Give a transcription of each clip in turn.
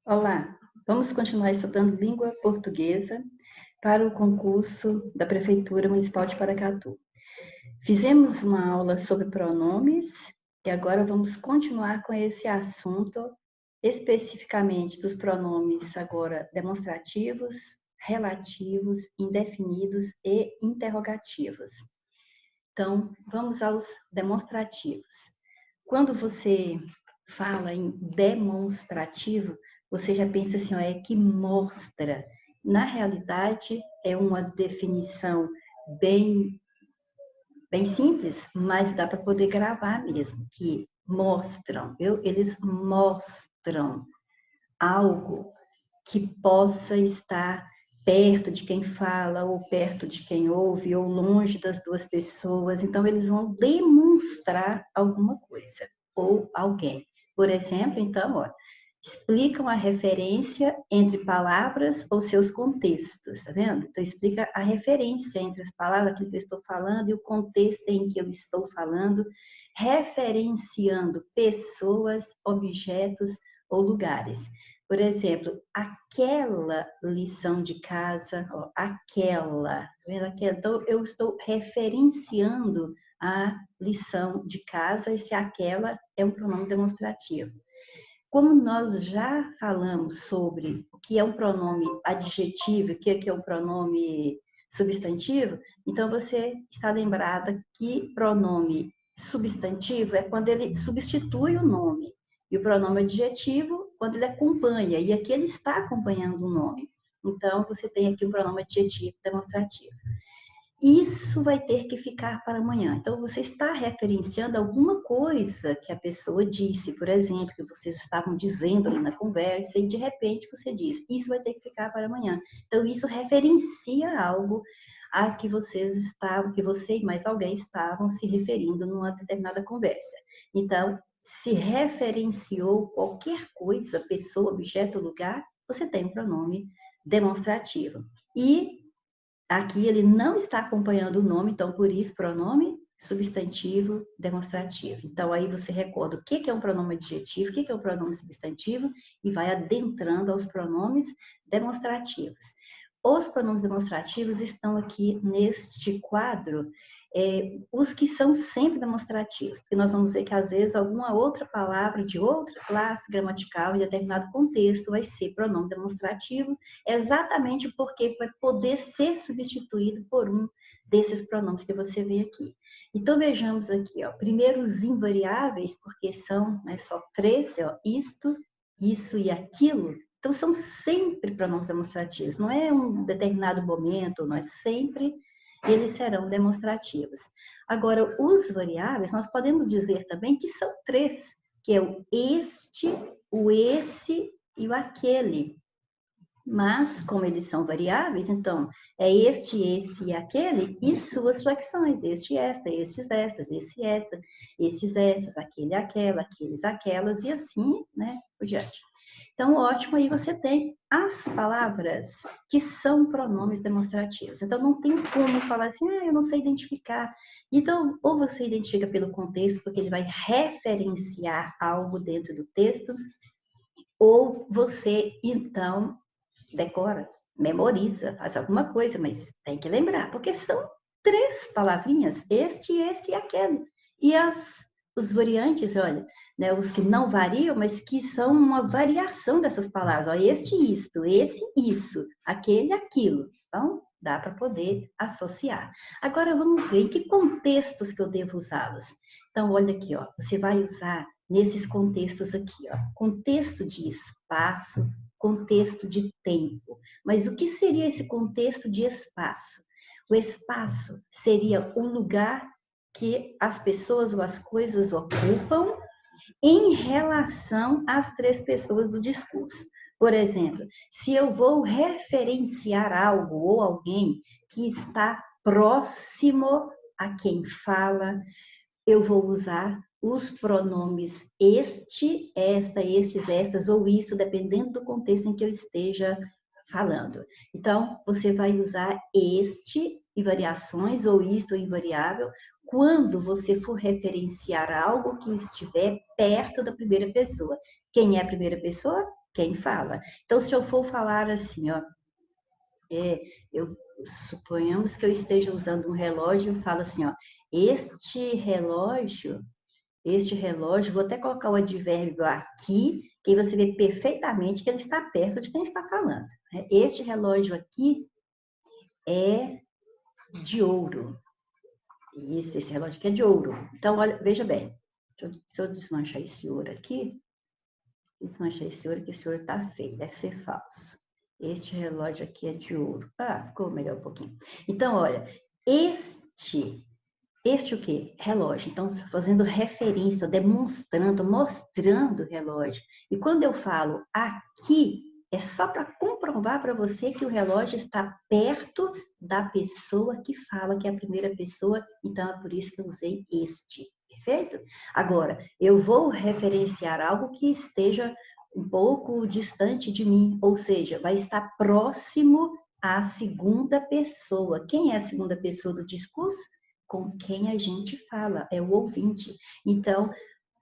Olá, vamos continuar estudando língua portuguesa para o concurso da Prefeitura Municipal de Paracatu. Fizemos uma aula sobre pronomes e agora vamos continuar com esse assunto, especificamente dos pronomes agora demonstrativos, relativos, indefinidos e interrogativos. Então, vamos aos demonstrativos. Quando você fala em demonstrativo, você já pensa assim, ó, é que mostra. Na realidade, é uma definição bem, bem simples, mas dá para poder gravar mesmo, que mostram, eles mostram algo que possa estar perto de quem fala, ou perto de quem ouve, ou longe das duas pessoas. Então, eles vão demonstrar alguma coisa, ou alguém. Por exemplo, então, ó, explicam a referência entre palavras ou seus contextos, tá vendo? Então, explica a referência entre as palavras, aquilo que eu estou falando, e o contexto em que eu estou falando, referenciando pessoas, objetos ou lugares. Por exemplo, aquela lição de casa, ó, aquela, tá vendo? Então, eu estou referenciando a lição de casa, esse aquela é um pronome demonstrativo. Como nós já falamos sobre o que é um pronome adjetivo, o que é um pronome substantivo, então você está lembrada que pronome substantivo é quando ele substitui o nome, e o pronome adjetivo quando ele acompanha, e aqui ele está acompanhando o nome. Então, você tem aqui um pronome adjetivo demonstrativo. Isso vai ter que ficar para amanhã. Então, você está referenciando alguma coisa que a pessoa disse, por exemplo, que vocês estavam dizendo ali na conversa, e de repente você diz, isso vai ter que ficar para amanhã. Então, isso referencia algo a que vocês estavam, que você e mais alguém estavam se referindo numa determinada conversa. Então, se referenciou qualquer coisa, pessoa, objeto, lugar, você tem um pronome demonstrativo. E aqui ele não está acompanhando o nome, então por isso pronome substantivo demonstrativo. Então aí você recorda o que é um pronome adjetivo, o que é um pronome substantivo e vai adentrando aos pronomes demonstrativos. Os pronomes demonstrativos estão aqui neste quadro, os que são sempre demonstrativos, porque nós vamos ver que às vezes alguma outra palavra de outra classe gramatical em determinado contexto vai ser pronome demonstrativo, exatamente porque vai poder ser substituído por um desses pronomes que você vê aqui. Então vejamos aqui, ó, primeiro os invariáveis, porque são, né, só três, ó, isto, isso e aquilo. Então são sempre pronomes demonstrativos, não é um determinado momento, não é sempre, eles serão demonstrativos. Agora, os variáveis, nós podemos dizer também que são três, que é o este, o esse e o aquele. Mas, como eles são variáveis, então, é este, esse e aquele, e suas flexões, este, esta, estes, estas, esse, essa, esses, essas, aquele, aquela, aqueles, aquelas, e assim, né, por diante. Então, ótimo, aí você tem as palavras que são pronomes demonstrativos. Então, não tem como falar assim, eu não sei identificar. Então, ou você identifica pelo contexto, porque ele vai referenciar algo dentro do texto, ou você, então, decora, memoriza, faz alguma coisa, mas tem que lembrar, porque são três palavrinhas, este, esse e aquele. E os variantes, olha, né, os que não variam, mas que são uma variação dessas palavras. Ó, este, isto, esse, isso, aquele, aquilo. Então, dá para poder associar. Agora, vamos ver em que contextos que eu devo usá-los. Então, olha aqui, ó, você vai usar nesses contextos aqui, ó, contexto de espaço, contexto de tempo. Mas o que seria esse contexto de espaço? O espaço seria o lugar que as pessoas ou as coisas ocupam em relação às três pessoas do discurso. Por exemplo, se eu vou referenciar algo ou alguém que está próximo a quem fala, eu vou usar os pronomes este, esta, estes, estas ou isso, dependendo do contexto em que eu esteja falando. Então, você vai usar este e variações, ou isto ou invariável, quando você for referenciar algo que estiver perto da primeira pessoa. Quem é a primeira pessoa? quem fala. Então, se eu for falar assim, ó, suponhamos que eu esteja usando um relógio, eu falo assim, ó, este relógio, vou até colocar o advérbio aqui, que aí você vê perfeitamente que ele está perto de quem está falando. Né? Este relógio aqui é de ouro. Isso, esse relógio aqui é de ouro. Então, olha, veja bem, se eu desmanchar esse ouro aqui, desmanchar esse ouro, que esse ouro está feio, deve ser falso. Este relógio aqui é de ouro. Ah, ficou melhor um pouquinho. Então, olha, este o quê? Relógio. Então, fazendo referência, demonstrando, mostrando o relógio. E quando eu falo aqui, é só para comprovar para você que o relógio está perto da pessoa que fala, que é a primeira pessoa. Então, é por isso que eu usei este. Perfeito? Agora, eu vou referenciar algo que esteja um pouco distante de mim, ou seja, vai estar próximo à segunda pessoa. Quem é a segunda pessoa do discurso? Com quem a gente fala, é o ouvinte. Então,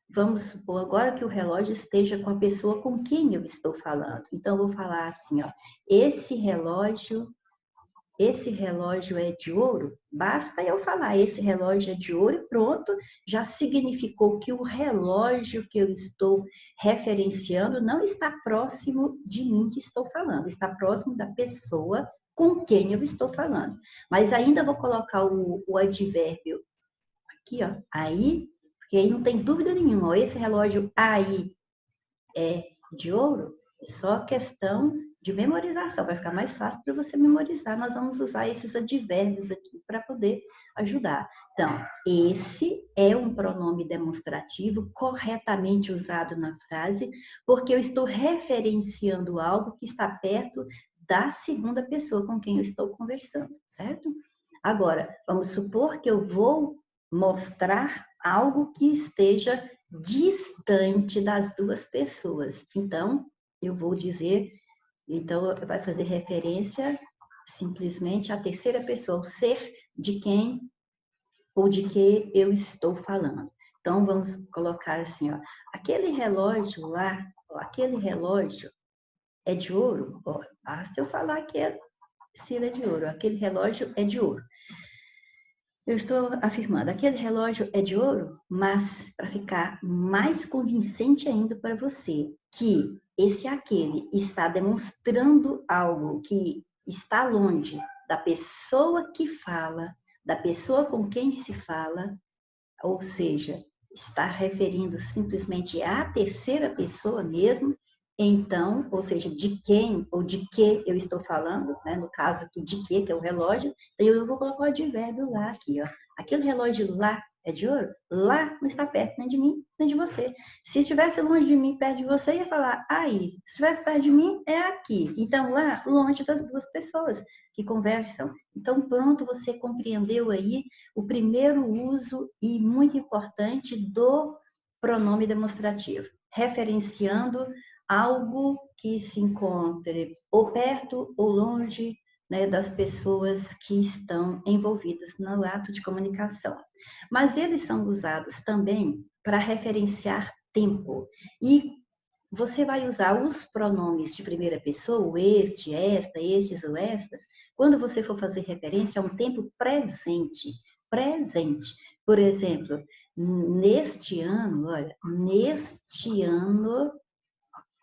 vamos supor agora que o relógio esteja com a pessoa com quem eu estou falando. Então, eu vou falar assim, ó, esse relógio é de ouro? Basta eu falar, esse relógio é de ouro e pronto, já significou que o relógio que eu estou referenciando não está próximo de mim que estou falando, está próximo da pessoa com quem eu estou falando. Mas ainda vou colocar o advérbio aqui, ó, aí, porque aí não tem dúvida nenhuma, ó, esse relógio aí é de ouro, é só questão de memorização, vai ficar mais fácil para você memorizar. Nós vamos usar esses advérbios aqui para poder ajudar. Então, esse é um pronome demonstrativo corretamente usado na frase, porque eu estou referenciando algo que está perto da segunda pessoa com quem eu estou conversando, certo? Agora, vamos supor que eu vou mostrar algo que esteja distante das duas pessoas. Então, eu vou dizer, então vai fazer referência simplesmente à terceira pessoa, o ser de quem ou de que eu estou falando. Então, vamos colocar assim, ó, aquele relógio lá, ó, aquele relógio é de ouro? Ó, basta eu falar que se ele é de ouro, aquele relógio é de ouro. Eu estou afirmando, aquele relógio é de ouro, mas para ficar mais convincente ainda para você, que esse aquele está demonstrando algo que está longe da pessoa que fala, da pessoa com quem se fala, ou seja, está referindo simplesmente à terceira pessoa mesmo, então, ou seja, de quem ou de que eu estou falando, né? No caso aqui, de que é o relógio, então eu vou colocar o advérbio lá aqui, ó. Aquele relógio lá é de ouro? Lá não está perto nem de mim, nem de você. Se estivesse longe de mim, perto de você, ia falar aí. Se estivesse perto de mim, é aqui. Então, lá, longe das duas pessoas que conversam. Então, pronto, você compreendeu aí o primeiro uso e muito importante do pronome demonstrativo, referenciando algo que se encontre ou perto ou longe, né, das pessoas que estão envolvidas no ato de comunicação. Mas eles são usados também para referenciar tempo. E você vai usar os pronomes de primeira pessoa, o este, esta, estes ou estas, quando você for fazer referência a um tempo presente. Presente. Por exemplo, neste ano, olha, neste ano,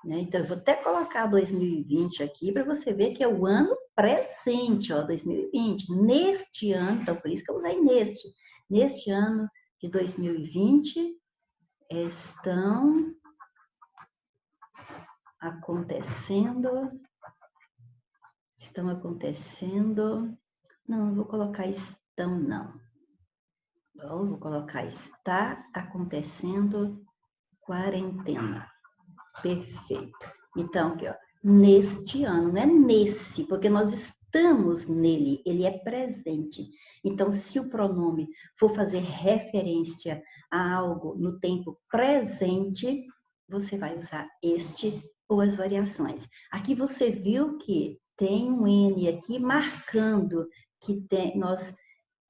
né? Então, eu vou até colocar 2020 aqui para você ver que é o ano presente, ó, 2020. Neste ano, então por isso que eu usei neste. Neste ano de 2020, estão acontecendo. Não vou colocar estão, não. Bom, vou colocar está acontecendo quarentena. Perfeito. Então, aqui, ó, neste ano, não é nesse, porque nós estamos nele, ele é presente. Então, se o pronome for fazer referência a algo no tempo presente, você vai usar este ou as variações. Aqui você viu que tem um N aqui marcando que nós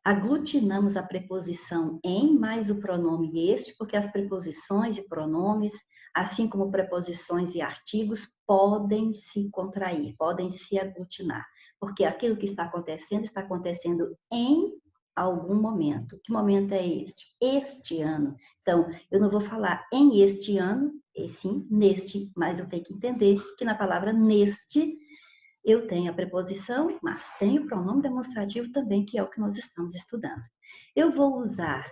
aglutinamos a preposição em mais o pronome este, porque as preposições e pronomes, assim como preposições e artigos podem se contrair, podem se aglutinar, porque aquilo que está acontecendo em algum momento. Que momento é este? Este ano. Então, eu não vou falar em este ano, e sim neste, mas eu tenho que entender que na palavra neste eu tenho a preposição, mas tenho o pronome demonstrativo também, que é o que nós estamos estudando. Eu vou usar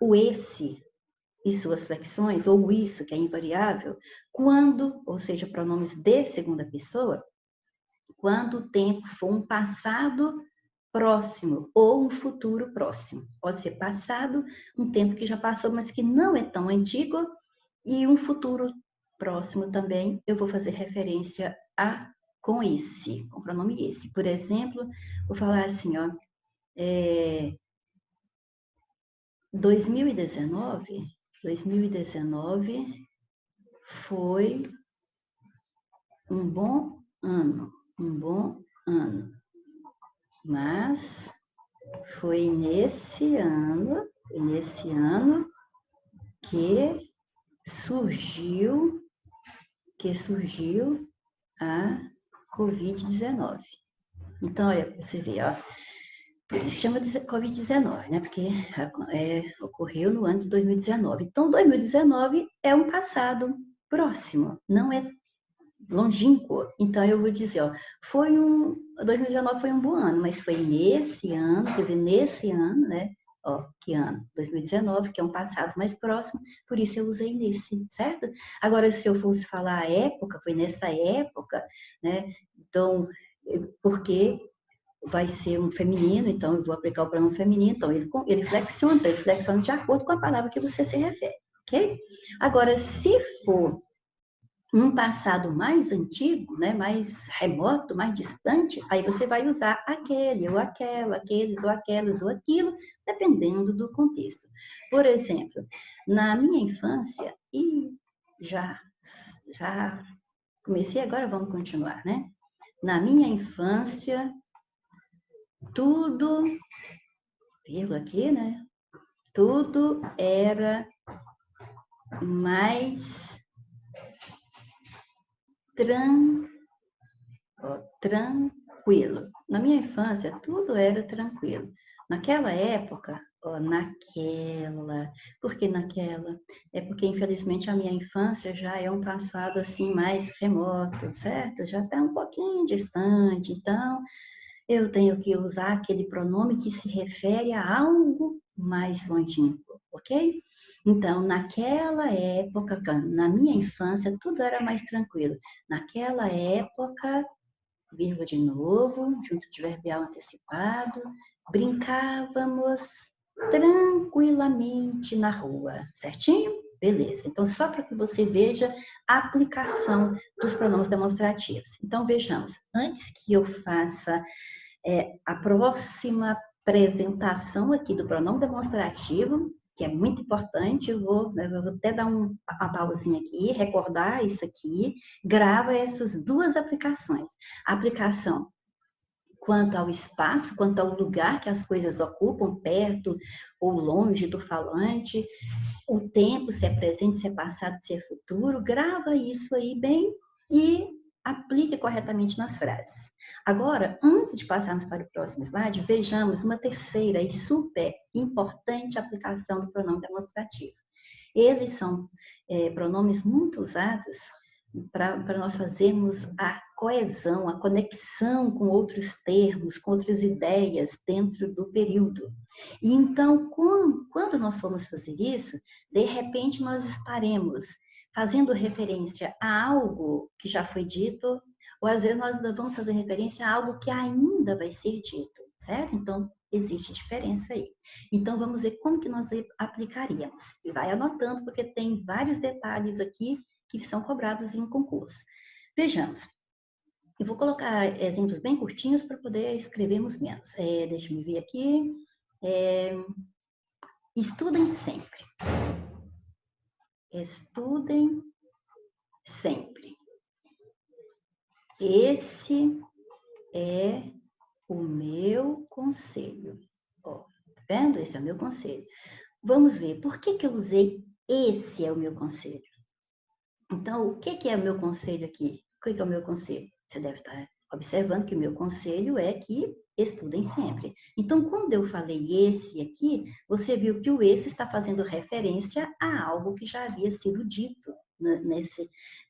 o esse e suas flexões, ou isso, que é invariável, quando, ou seja, pronomes de segunda pessoa, quando o tempo for um passado próximo ou um futuro próximo. Pode ser passado, um tempo que já passou, mas que não é tão antigo, e um futuro próximo também, eu vou fazer referência a com esse, com o pronome esse. Por exemplo, vou falar assim, ó, 2019 foi um bom ano, mas foi nesse ano que surgiu a Covid-19. Então, olha, você vê, ó, por isso que chama de Covid-19, né? Porque ocorreu no ano de 2019. Então, 2019 é um passado próximo, não é longínquo. Então, eu vou dizer, ó, 2019 foi um bom ano, mas foi nesse ano, quer dizer, nesse ano, né? Ó, que ano? 2019, que é um passado mais próximo, por isso eu usei nesse, certo? Agora, se eu fosse falar a época, foi nessa época, né? Então, porque vai ser um feminino, então eu vou aplicar o pronome feminino, então ele flexiona de acordo com a palavra que você se refere, ok? Agora, se for um passado mais antigo, né, mais remoto, mais distante, aí você vai usar aquele, ou aquela, aqueles, ou aquelas, ou aquilo, dependendo do contexto. Por exemplo, na minha infância, e já comecei agora, vamos continuar, né? Na minha infância, tudo, vírgula aqui, né? Tudo era mais tranquilo. Na minha infância, tudo era tranquilo. Naquela época, porque naquela? É porque, infelizmente, a minha infância já é um passado, assim, mais remoto, certo? Já está um pouquinho distante, então, eu tenho que usar aquele pronome que se refere a algo mais longínquo, ok? Então, naquela época, na minha infância, tudo era mais tranquilo. Naquela época, vírgula de novo, junto de verbial antecipado, brincávamos tranquilamente na rua, certinho? Beleza. Então, só para que você veja a aplicação dos pronomes demonstrativos. Então, vejamos. Antes que eu faça a próxima apresentação aqui do pronome demonstrativo, que é muito importante, eu vou até dar uma pausinha aqui, recordar isso aqui, grava essas duas aplicações. A aplicação quanto ao espaço, quanto ao lugar que as coisas ocupam, perto ou longe do falante, o tempo, se é presente, se é passado, se é futuro, grava isso aí bem e aplique corretamente nas frases. Agora, antes de passarmos para o próximo slide, vejamos uma terceira e super importante aplicação do pronome demonstrativo. Eles são pronomes muito usados para nós fazermos a coesão, a conexão com outros termos, com outras ideias dentro do período. E então, quando nós formos fazer isso, de repente nós estaremos fazendo referência a algo que já foi dito, ou às vezes nós vamos fazer referência a algo que ainda vai ser dito, certo? Então, existe diferença aí. Então, vamos ver como que nós aplicaríamos. E vai anotando, porque tem vários detalhes aqui que são cobrados em concurso. Vejamos. Eu vou colocar exemplos bem curtinhos para poder escrevermos menos. Deixa eu ver aqui. Estudem sempre. Estudem sempre. Esse é o meu conselho. Ó, tá vendo? Esse é o meu conselho. Vamos ver, por que eu usei esse é o meu conselho? Então, o que é o meu conselho aqui? O que é o meu conselho? Você deve estar observando que o meu conselho é que estudem sempre. Então, quando eu falei esse aqui, você viu que o esse está fazendo referência a algo que já havia sido dito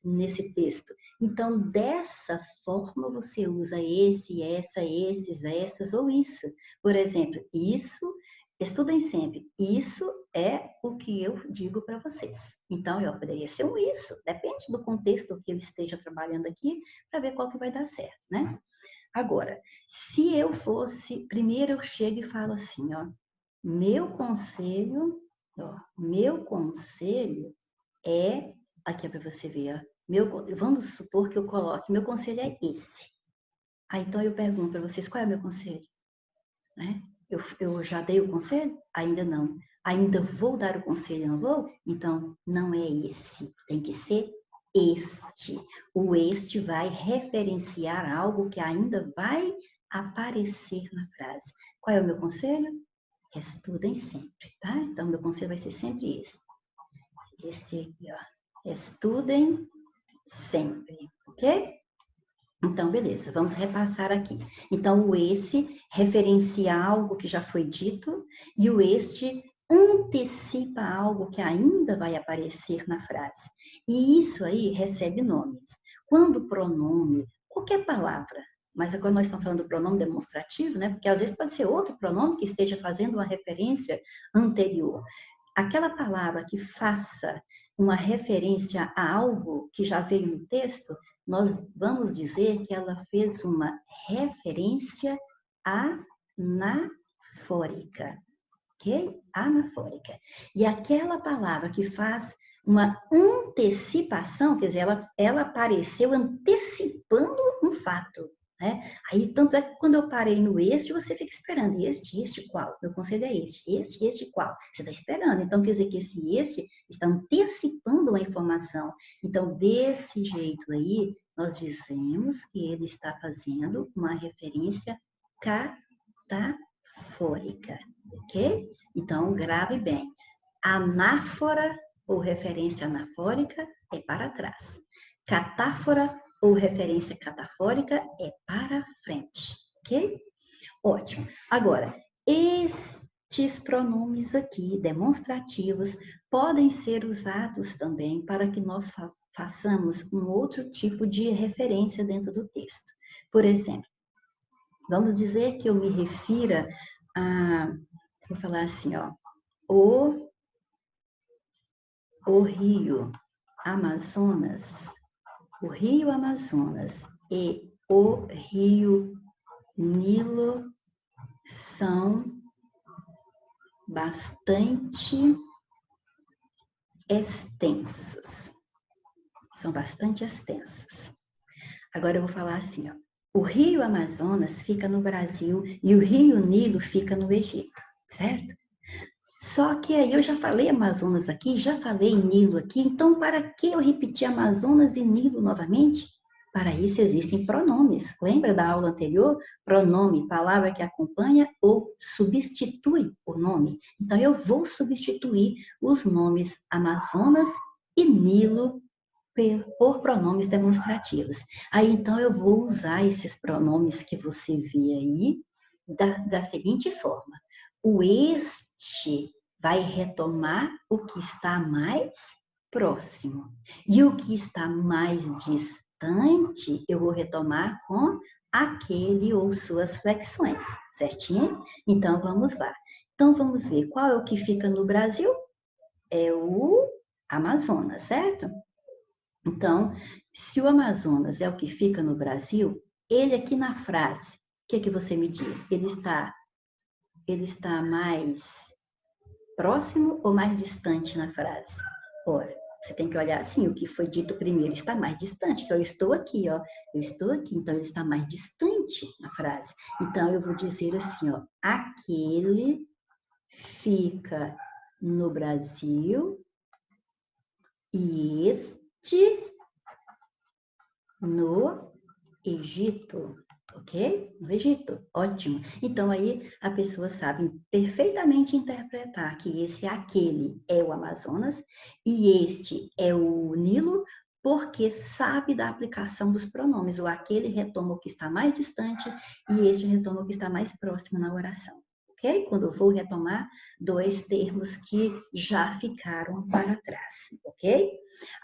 nesse texto. Então, dessa forma, você usa esse, essa, esses, essas ou isso. Por exemplo, isso, estudem sempre. Isso é o que eu digo para vocês. Então, eu poderia ser um isso, depende do contexto que eu esteja trabalhando aqui, para ver qual que vai dar certo, né? Agora, se eu fosse, primeiro eu chego e falo assim, ó, meu conselho é, aqui é para você ver, ó, vamos supor que eu coloque, meu conselho é esse. Aí, então eu pergunto para vocês, qual é o meu conselho? Né? Eu já dei o conselho? Ainda não. Ainda vou dar o conselho, não vou? Então, não é esse, tem que ser este. O este vai referenciar algo que ainda vai aparecer na frase. Qual é o meu conselho? Estudem sempre, tá? Então, meu conselho vai ser sempre esse. Esse aqui, ó. Estudem sempre, ok? Então, beleza, vamos repassar aqui. Então, o esse referencia algo que já foi dito e o este antecipa algo que ainda vai aparecer na frase. E isso aí recebe nomes. Quando o pronome, qualquer palavra, mas agora nós estamos falando do pronome demonstrativo, né? Porque às vezes pode ser outro pronome que esteja fazendo uma referência anterior. Aquela palavra que faça uma referência a algo que já veio no texto, nós vamos dizer que ela fez uma referência anafórica, ok? Anafórica. E aquela palavra que faz uma antecipação, quer dizer, ela apareceu antecipando um fato, né? Aí, tanto é que quando eu parei no este, você fica esperando, este qual? Meu conselho é este qual? Você está esperando, então quer dizer que esse este está antecipando uma informação. Então, desse jeito aí, nós dizemos que ele está fazendo uma referência catafórica, ok? Então, grave bem. Anáfora ou referência anafórica é para trás. Catáfora ou referência catafórica é para frente, ok? Ótimo. Agora, estes pronomes aqui, demonstrativos, podem ser usados também para que nós façamos um outro tipo de referência dentro do texto. Por exemplo, vamos dizer que eu me refira a, vou falar assim, ó, o rio Amazonas, e o rio Nilo são bastante extensos. São bastante extensos. Agora eu vou falar assim, ó. O rio Amazonas fica no Brasil e o rio Nilo fica no Egito, certo? Só que aí eu já falei Amazonas aqui, já falei Nilo aqui, então para que eu repetir Amazonas e Nilo novamente? Para isso existem pronomes. Lembra da aula anterior? Pronome, palavra que acompanha ou substitui o nome. Então eu vou substituir os nomes Amazonas e Nilo por pronomes demonstrativos. Aí então eu vou usar esses pronomes que você vê aí da seguinte forma: o este vai retomar o que está mais próximo e o que está mais distante eu vou retomar com aquele ou suas flexões, certinho? Então vamos lá. Então vamos ver qual é o que fica no Brasil? É o Amazonas, certo? Então, se o Amazonas é o que fica no Brasil, ele aqui na frase, o que você me diz? Ele está mais próximo ou mais distante na frase? Ora, você tem que olhar assim, o que foi dito primeiro está mais distante, que eu estou aqui, ó. Eu estou aqui, então ele está mais distante na frase. Então, eu vou dizer assim, ó, aquele fica no Brasil e este no Egito, ok? No Egito, ótimo. Então aí a pessoa sabe perfeitamente interpretar que esse aquele é o Amazonas e este é o Nilo, porque sabe da aplicação dos pronomes. O aquele retoma o que está mais distante e este retoma o que está mais próximo na oração. Ok? Quando eu vou retomar dois termos que já ficaram para trás. Ok?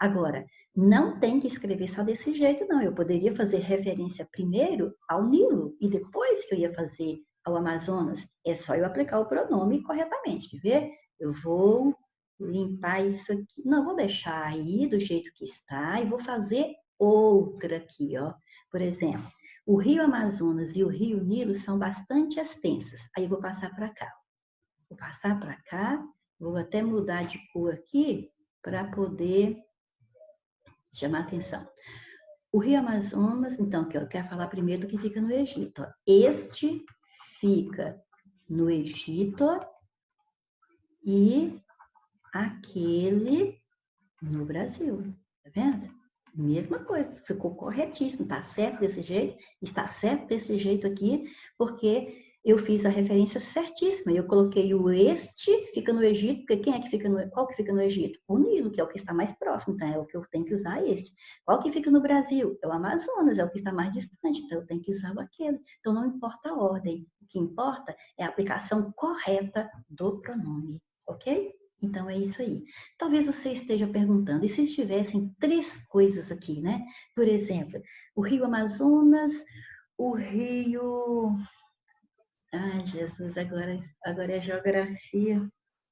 Agora, não tem que escrever só desse jeito, não. Eu poderia fazer referência primeiro ao Nilo e depois que eu ia fazer ao Amazonas. É só eu aplicar o pronome corretamente. Quer ver? Eu vou limpar isso aqui. Não, vou deixar aí do jeito que está e vou fazer outra aqui, ó. Por exemplo, o Rio Amazonas e o Rio Nilo são bastante extensos. Aí eu vou passar para cá. Vou passar para cá, vou até mudar de cor aqui para poder chamar atenção. O Rio Amazonas, então, que eu quero falar primeiro do que fica no Egito. Ó. Este fica no Egito e aquele no Brasil. Tá vendo? Mesma coisa, ficou corretíssimo. Tá certo desse jeito? Está certo desse jeito aqui, porque eu fiz a referência certíssima. Eu coloquei o este fica no Egito, porque quem é que fica no, qual que fica no Egito? O Nilo, que é o que está mais próximo, então é o que eu tenho que usar este. Qual que fica no Brasil? É o Amazonas, é o que está mais distante, então eu tenho que usar o aquele. Então não importa a ordem, o que importa é a aplicação correta do pronome, ok? Então, é isso aí. Talvez você esteja perguntando, e se tivessem três coisas aqui, né? Por exemplo, o Rio Amazonas, o Rio... Ai, Jesus, agora é geografia.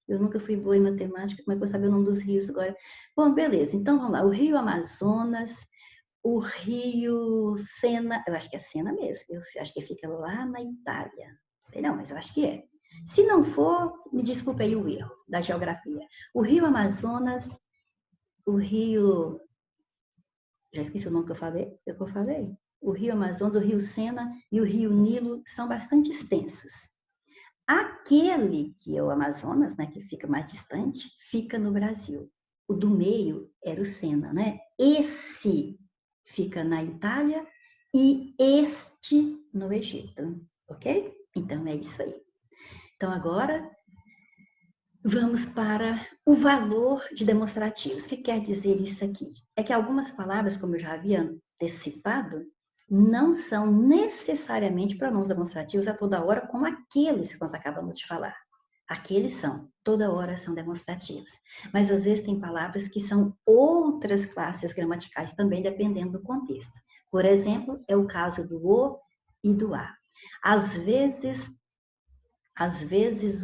Eu nunca fui boa em matemática, como é que eu vou saber o nome dos rios agora? Bom, beleza. Então, vamos lá. O Rio Amazonas, o Rio Sena... Eu acho que é Sena mesmo. Eu acho que fica lá na Itália. Não sei não, mas eu acho que é. Se não for, me desculpe aí o erro da geografia. O Rio Amazonas, o Rio... Já esqueci o nome que eu falei. O Rio Amazonas, o Rio Sena e o Rio Nilo são bastante extensos. Aquele que é o Amazonas, né, que fica mais distante, fica no Brasil. O do meio era o Sena, né? Esse fica na Itália e este no Egito, ok? Então, é isso aí. Então, agora, vamos para o valor de demonstrativos. O que quer dizer isso aqui? É que algumas palavras, como eu já havia antecipado, não são necessariamente pronomes demonstrativos a toda hora, como aqueles que nós acabamos de falar. Aqueles são, toda hora são demonstrativos. Mas, às vezes, tem palavras que são outras classes gramaticais também, dependendo do contexto. Por exemplo, é o caso do o e do a. Às vezes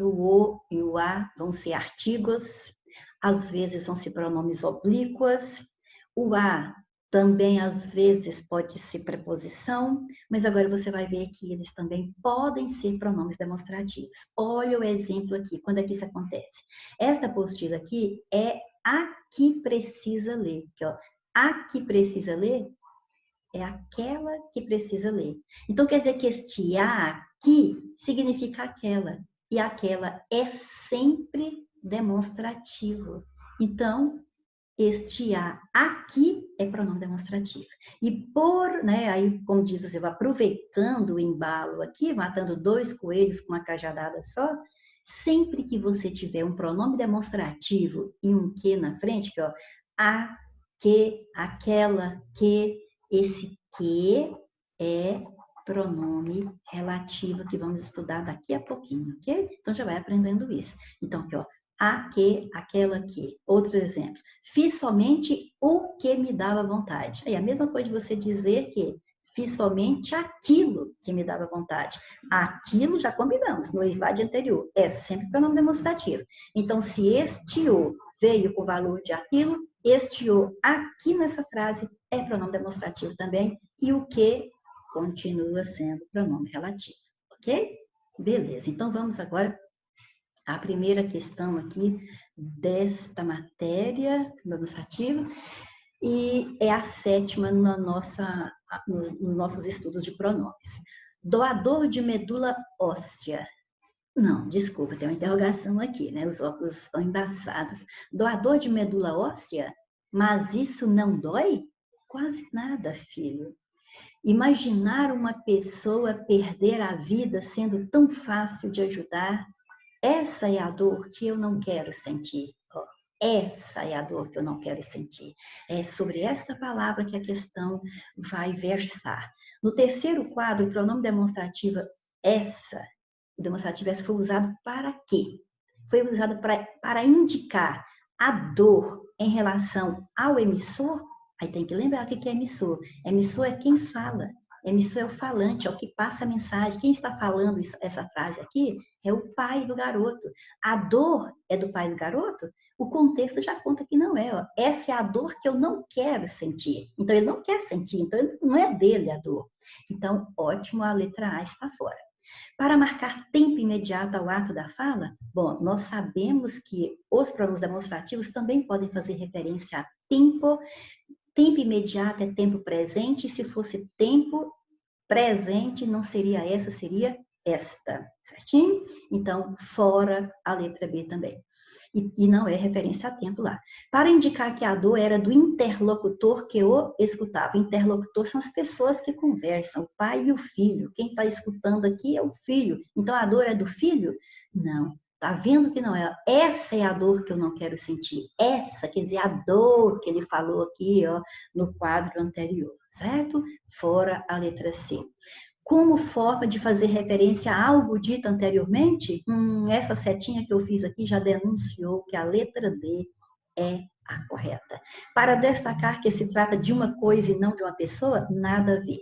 o o e o a vão ser artigos, às vezes vão ser pronomes oblíquos, o a também às vezes pode ser preposição, mas agora você vai ver que eles também podem ser pronomes demonstrativos. Olha o exemplo aqui, quando é que isso acontece? Esta apostila aqui é a que precisa ler. Aqui, ó. A que precisa ler é aquela que precisa ler. Então, quer dizer que este a aqui significa aquela. E aquela é sempre demonstrativo. Então, este a aqui é pronome demonstrativo. E por, né, aí, como diz você, aproveitando o embalo aqui, matando dois coelhos com uma cajadada só, sempre que você tiver um pronome demonstrativo e um que na frente, que ó, a, que, aquela, que, esse que é pronome relativo que vamos estudar daqui a pouquinho, ok? Então já vai aprendendo isso. Então aqui, ó, a que, aquela que. Outro exemplo. Fiz somente o que me dava vontade. É a mesma coisa de você dizer que fiz somente aquilo que me dava vontade. Aquilo já combinamos no slide anterior. É sempre pronome demonstrativo. Então, se este o veio com o valor de aquilo, este o aqui nessa frase é pronome demonstrativo também. E o que continua sendo pronome relativo. Ok? Beleza. Então, vamos agora à primeira questão aqui desta matéria demonstrativa. E é a sétima nos nossos estudos de pronomes. Doador de medula óssea. Não, desculpa, tem uma interrogação aqui, né? Os óculos estão embaçados. Doador de medula óssea? Mas isso não dói? Quase nada, filho. Imaginar uma pessoa perder a vida sendo tão fácil de ajudar, essa é a dor que eu não quero sentir. essa é a dor que eu não quero sentir. É sobre esta palavra que a questão vai versar. No terceiro quadro, o pronome demonstrativo essa, o demonstrativo essa foi usado para quê? Foi usado para indicar a dor em relação ao emissor. Aí tem que lembrar o que é emissor. Emissor é quem fala. Emissor é o falante, é o que passa a mensagem. Quem está falando essa frase aqui é o pai do garoto. A dor é do pai do garoto? O contexto já conta que não é. Ó. Essa é a dor que eu não quero sentir. Então, ele não quer sentir. Então, não é dele a dor. Então, ótimo, a letra A está fora. Para marcar tempo imediato ao ato da fala, bom, nós sabemos que os pronomes demonstrativos também podem fazer referência a tempo. Tempo imediato é tempo presente, e se fosse tempo presente, não seria essa, seria esta, certinho? Então, fora a letra B também. E não é referência a tempo lá. Para indicar que a dor era do interlocutor que o escutava. Interlocutor são as pessoas que conversam, o pai e o filho. Quem está escutando aqui é o filho. Então, a dor é do filho? Não. Tá vendo que não é? Essa é a dor que eu não quero sentir. Essa, quer dizer, a dor que ele falou aqui, ó, no quadro anterior, certo? Fora a letra C. Como forma de fazer referência a algo dito anteriormente, essa setinha que eu fiz aqui já denunciou que a letra D é a correta. Para destacar que se trata de uma coisa e não de uma pessoa, nada a ver.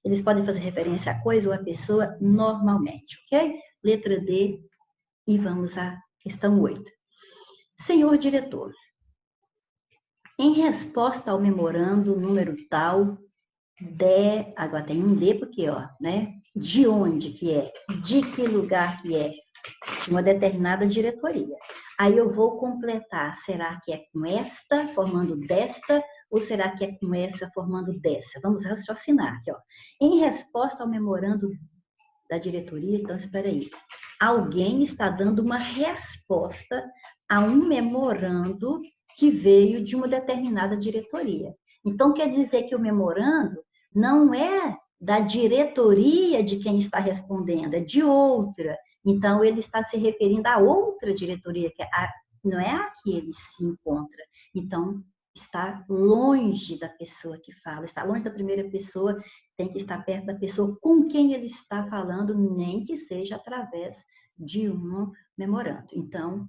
Eles podem fazer referência a coisa ou a pessoa normalmente, ok? Letra D. E vamos à questão 8. Senhor diretor, em resposta ao memorando número tal, agora tem um D porque, ó, né? De onde que é? De que lugar que é? De uma determinada diretoria. Aí eu vou completar. Será que é com esta, formando desta, ou será que é com essa, formando dessa? Vamos raciocinar aqui, ó. Em resposta ao memorando da diretoria, então, espera aí. Alguém está dando uma resposta a um memorando que veio de uma determinada diretoria. Então, quer dizer que o memorando não é da diretoria de quem está respondendo, é de outra. Então, ele está se referindo a outra diretoria, que não é a que ele se encontra. Então, está longe da pessoa que fala, está longe da primeira pessoa, tem que estar perto da pessoa com quem ele está falando, nem que seja através de um memorando. Então,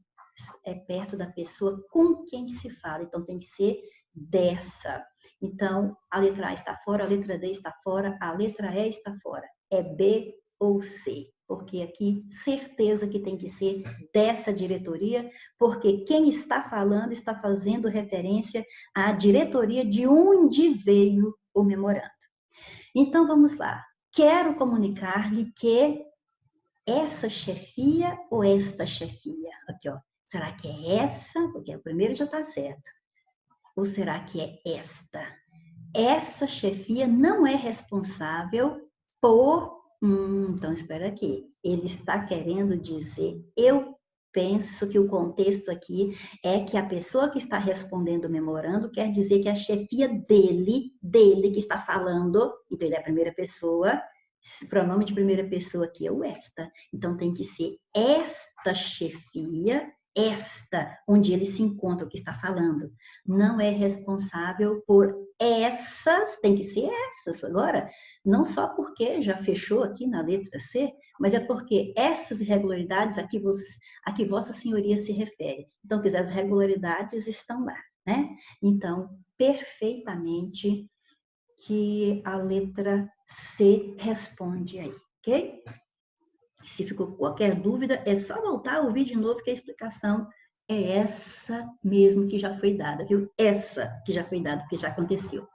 é perto da pessoa com quem se fala. Então, tem que ser dessa. Então, a letra A está fora, a letra D está fora, a letra E está fora. É B ou C? Porque aqui, certeza que tem que ser dessa diretoria, porque quem está falando está fazendo referência à diretoria de onde veio o memorando. Então, vamos lá. Quero comunicar-lhe que essa chefia ou esta chefia? Aqui, ó. Será que é essa? Porque o primeiro já está certo. Ou será que é esta? Essa chefia não é responsável por... então, espera aqui. Ele está querendo dizer... Eu penso que o contexto aqui é que a pessoa que está respondendo o memorando quer dizer que a chefia dele que está falando, então ele é a primeira pessoa, esse pronome de primeira pessoa aqui é o esta. Então, tem que ser esta chefia, esta, onde ele se encontra, o que está falando. Não é responsável por essas, tem que ser essas. Agora, não só porque já fechou aqui na letra C, mas é porque essas irregularidades a que Vossa Senhoria se refere. Então, quer dizer, as regularidades estão lá, né? Então, perfeitamente que a letra C responde aí, ok? Se ficou com qualquer dúvida, é só voltar a ouvir de novo que a explicação é essa mesmo que já foi dada, viu? Essa que já foi dada, porque já aconteceu.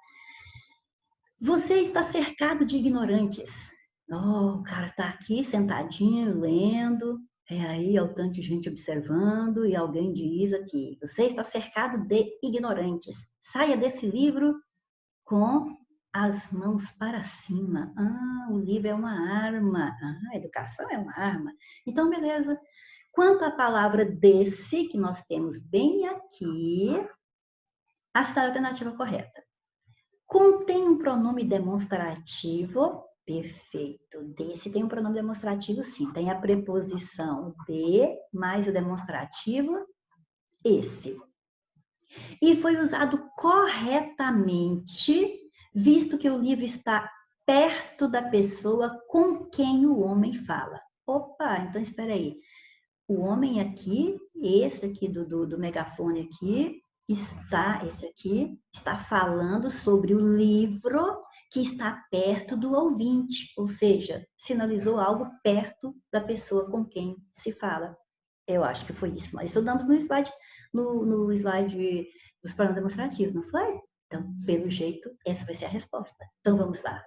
Você está cercado de ignorantes. Oh, o cara está aqui sentadinho, lendo, aí é o tanto de gente observando, e alguém diz aqui, você está cercado de ignorantes. Saia desse livro com as mãos para cima. Ah, o livro é uma arma. Ah, a educação é uma arma. Então, beleza. Quanto à palavra desse, que nós temos bem aqui, esta é a alternativa correta. Contém um pronome demonstrativo. Perfeito. Desse tem um pronome demonstrativo, sim. Tem a preposição de mais o demonstrativo. esse. E foi usado corretamente, visto que o livro está perto da pessoa com quem o homem fala. Opa, então espera aí. O homem aqui, esse aqui do megafone aqui, esse aqui, está falando sobre o livro que está perto do ouvinte, ou seja, sinalizou algo perto da pessoa com quem se fala. Eu acho que foi isso que nós estudamos no slide dos planos demonstrativos, não foi? Então, pelo jeito, essa vai ser a resposta. Então, vamos lá.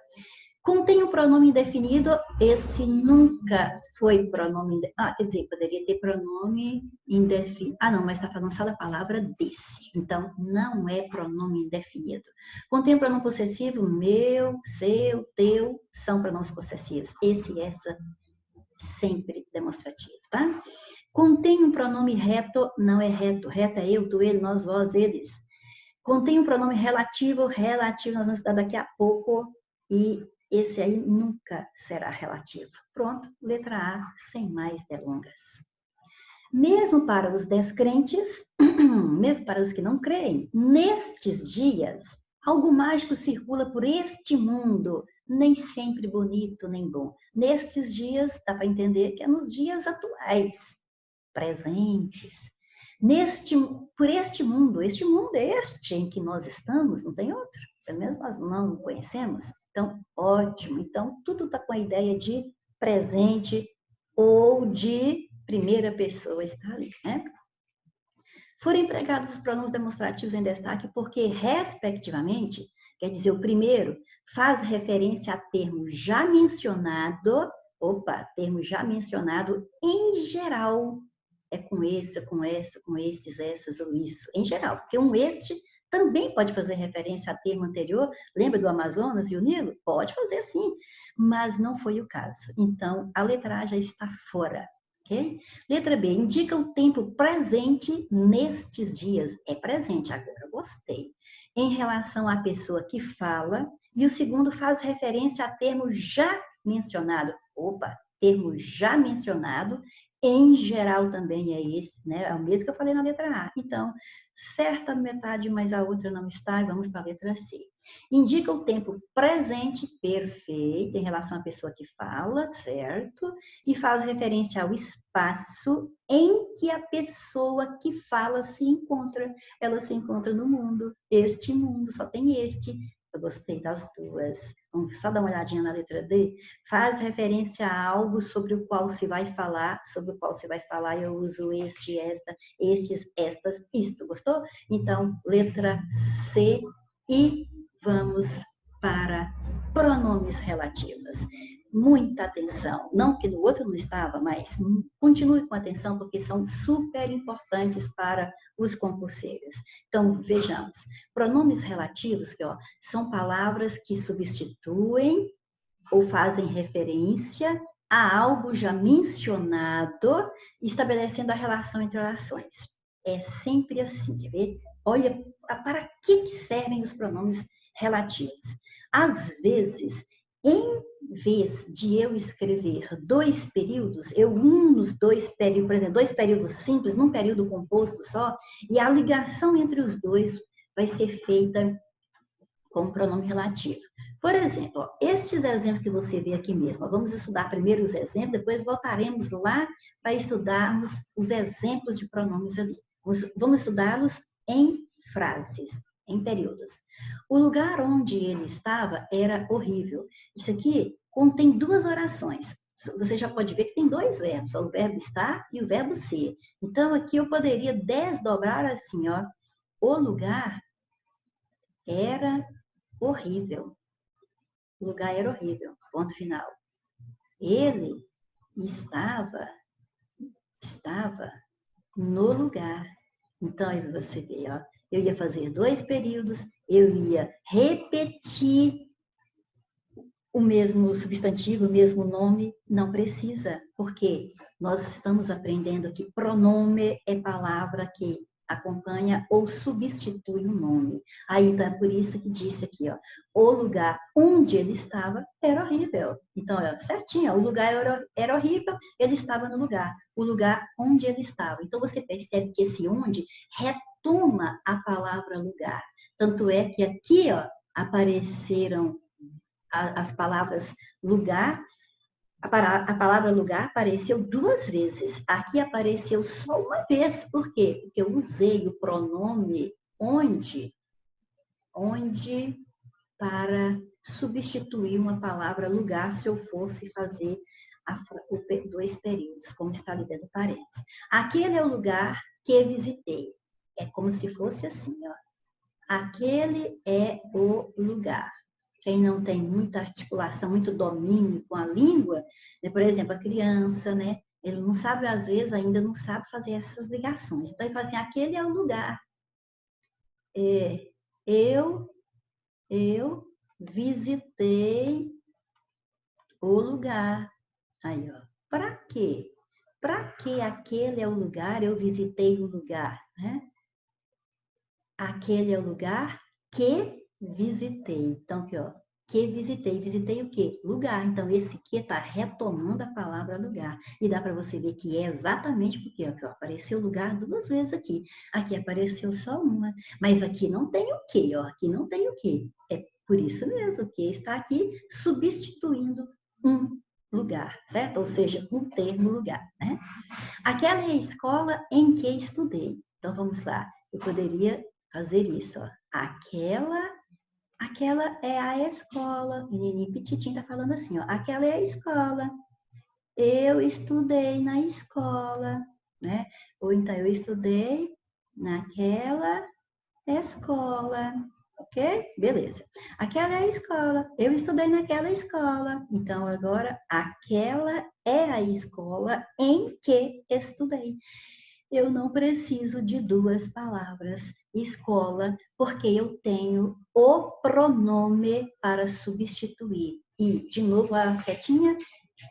Contém o pronome indefinido, esse nunca foi pronome indefinido. Quer dizer, poderia ter pronome indefinido. Não, mas está falando só da palavra desse. Então, não é pronome indefinido. Contém o pronome possessivo, meu, seu, teu, são pronomes possessivos. Esse e essa, sempre demonstrativo, tá? Contém um pronome reto, não é reto. Reto é eu, tu, ele, nós, vós, eles. Contém um pronome relativo, relativo nós vamos estudar daqui a pouco. E esse aí nunca será relativo. Pronto, letra A, sem mais delongas. Mesmo para os descrentes, mesmo para os que não creem, nestes dias, algo mágico circula por este mundo, nem sempre bonito nem bom. Nestes dias, dá para entender que é nos dias atuais, presentes. Por este mundo é este em que nós estamos, não tem outro. Pelo menos nós não conhecemos. Então, ótimo. Então, tudo está com a ideia de presente ou de primeira pessoa está ali, né? Foram empregados os pronomes demonstrativos em destaque porque, respectivamente, quer dizer, o primeiro faz referência a termo já mencionado, termo já mencionado em geral, é com esse, com essa, com esses, essas ou isso, em geral, porque um este também pode fazer referência a termo anterior, lembra do Amazonas e o Nilo? Pode fazer sim, mas não foi o caso. Então, a letra A já está fora. Okay? Letra B, indica o tempo presente nestes dias. É presente, agora gostei. Em relação à pessoa que fala, e o segundo faz referência a termo já mencionado. Termo já mencionado, em geral também é esse, né? É o mesmo que eu falei na letra A. Então, certa metade, mas a outra não está, e vamos para a letra C. Indica o tempo presente perfeito em relação à pessoa que fala, certo? E faz referência ao espaço em que a pessoa que fala se encontra. Ela se encontra no mundo. Este mundo, só tem este. Eu gostei das duas. Vamos só dar uma olhadinha na letra D. Faz referência a algo sobre o qual se vai falar, eu uso este, esta, estes, estas, isto. Gostou? Então, letra C e vamos para pronomes relativos. Muita atenção. Não que no outro não estava, mas continue com atenção, porque são super importantes para os concurseiros. Então, vejamos. Pronomes relativos, que são palavras que substituem ou fazem referência a algo já mencionado, estabelecendo a relação entre orações. É sempre assim, quer ver? Olha, para que servem os pronomes relativos? Às vezes, em vez de eu escrever dois períodos, eu uno os dois períodos, por exemplo, dois períodos simples num período composto só, e a ligação entre os dois vai ser feita com o pronome relativo. Por exemplo, estes exemplos que você vê aqui mesmo, vamos estudar primeiro os exemplos, depois voltaremos lá para estudarmos os exemplos de pronomes ali. Vamos estudá-los em frases, em períodos. O lugar onde ele estava era horrível. Isso aqui contém duas orações. Você já pode ver que tem dois verbos, o verbo estar e o verbo ser. Então, aqui eu poderia desdobrar assim, o lugar era horrível. O lugar era horrível. Ponto final. Ele estava no lugar. Então, aí você vê, eu ia fazer dois períodos, eu ia repetir o mesmo substantivo, o mesmo nome, não precisa, porque nós estamos aprendendo que pronome é palavra que acompanha ou substitui o nome. Aí, então, é por isso que disse aqui, ó, o lugar onde ele estava era horrível. Então, ó, certinho, ó, o lugar era horrível, ele estava no lugar. O lugar onde ele estava. Então, você percebe que esse onde retoma a palavra lugar. Tanto é que aqui, ó, apareceram as palavras lugar. A palavra lugar apareceu 2 vezes. Aqui apareceu só uma vez. Por quê? Porque eu usei o pronome onde para substituir uma palavra lugar se eu fosse fazer 2 períodos, como está ali dentro do parênteses. Aquele é o lugar que visitei. É como se fosse assim, ó. Aquele é o lugar. Quem não tem muita articulação, muito domínio com a língua, né? Por exemplo, a criança, né? Ele não sabe, às vezes, ainda não sabe fazer essas ligações. Então, ele fala assim, aquele é o lugar. Eu visitei o lugar. Aí, ó. Para quê? Para que aquele é o lugar, eu visitei o lugar, né? Aquele é o lugar que visitei. Então, aqui, ó, que visitei. Visitei o quê? Lugar. Então, esse que está retomando a palavra lugar. E dá para você ver que é exatamente porque ó, apareceu lugar 2 vezes aqui. Aqui apareceu só uma. Mas aqui não tem o quê, ó. Aqui não tem o quê. É por isso mesmo que está aqui substituindo um lugar, certo? Ou seja, um termo lugar, né? Aquela é a escola em que estudei. Então, vamos lá. Eu poderia fazer isso, ó. Aquela é a escola. Menininho pititinho tá falando assim, ó. Aquela é a escola. Eu estudei na escola, né? Ou então, eu estudei naquela escola. Ok? Beleza. Aquela é a escola. Eu estudei naquela escola. Então, agora, aquela é a escola em que estudei. Eu não preciso de 2 palavras, escola, porque eu tenho o pronome para substituir. E, de novo, a setinha,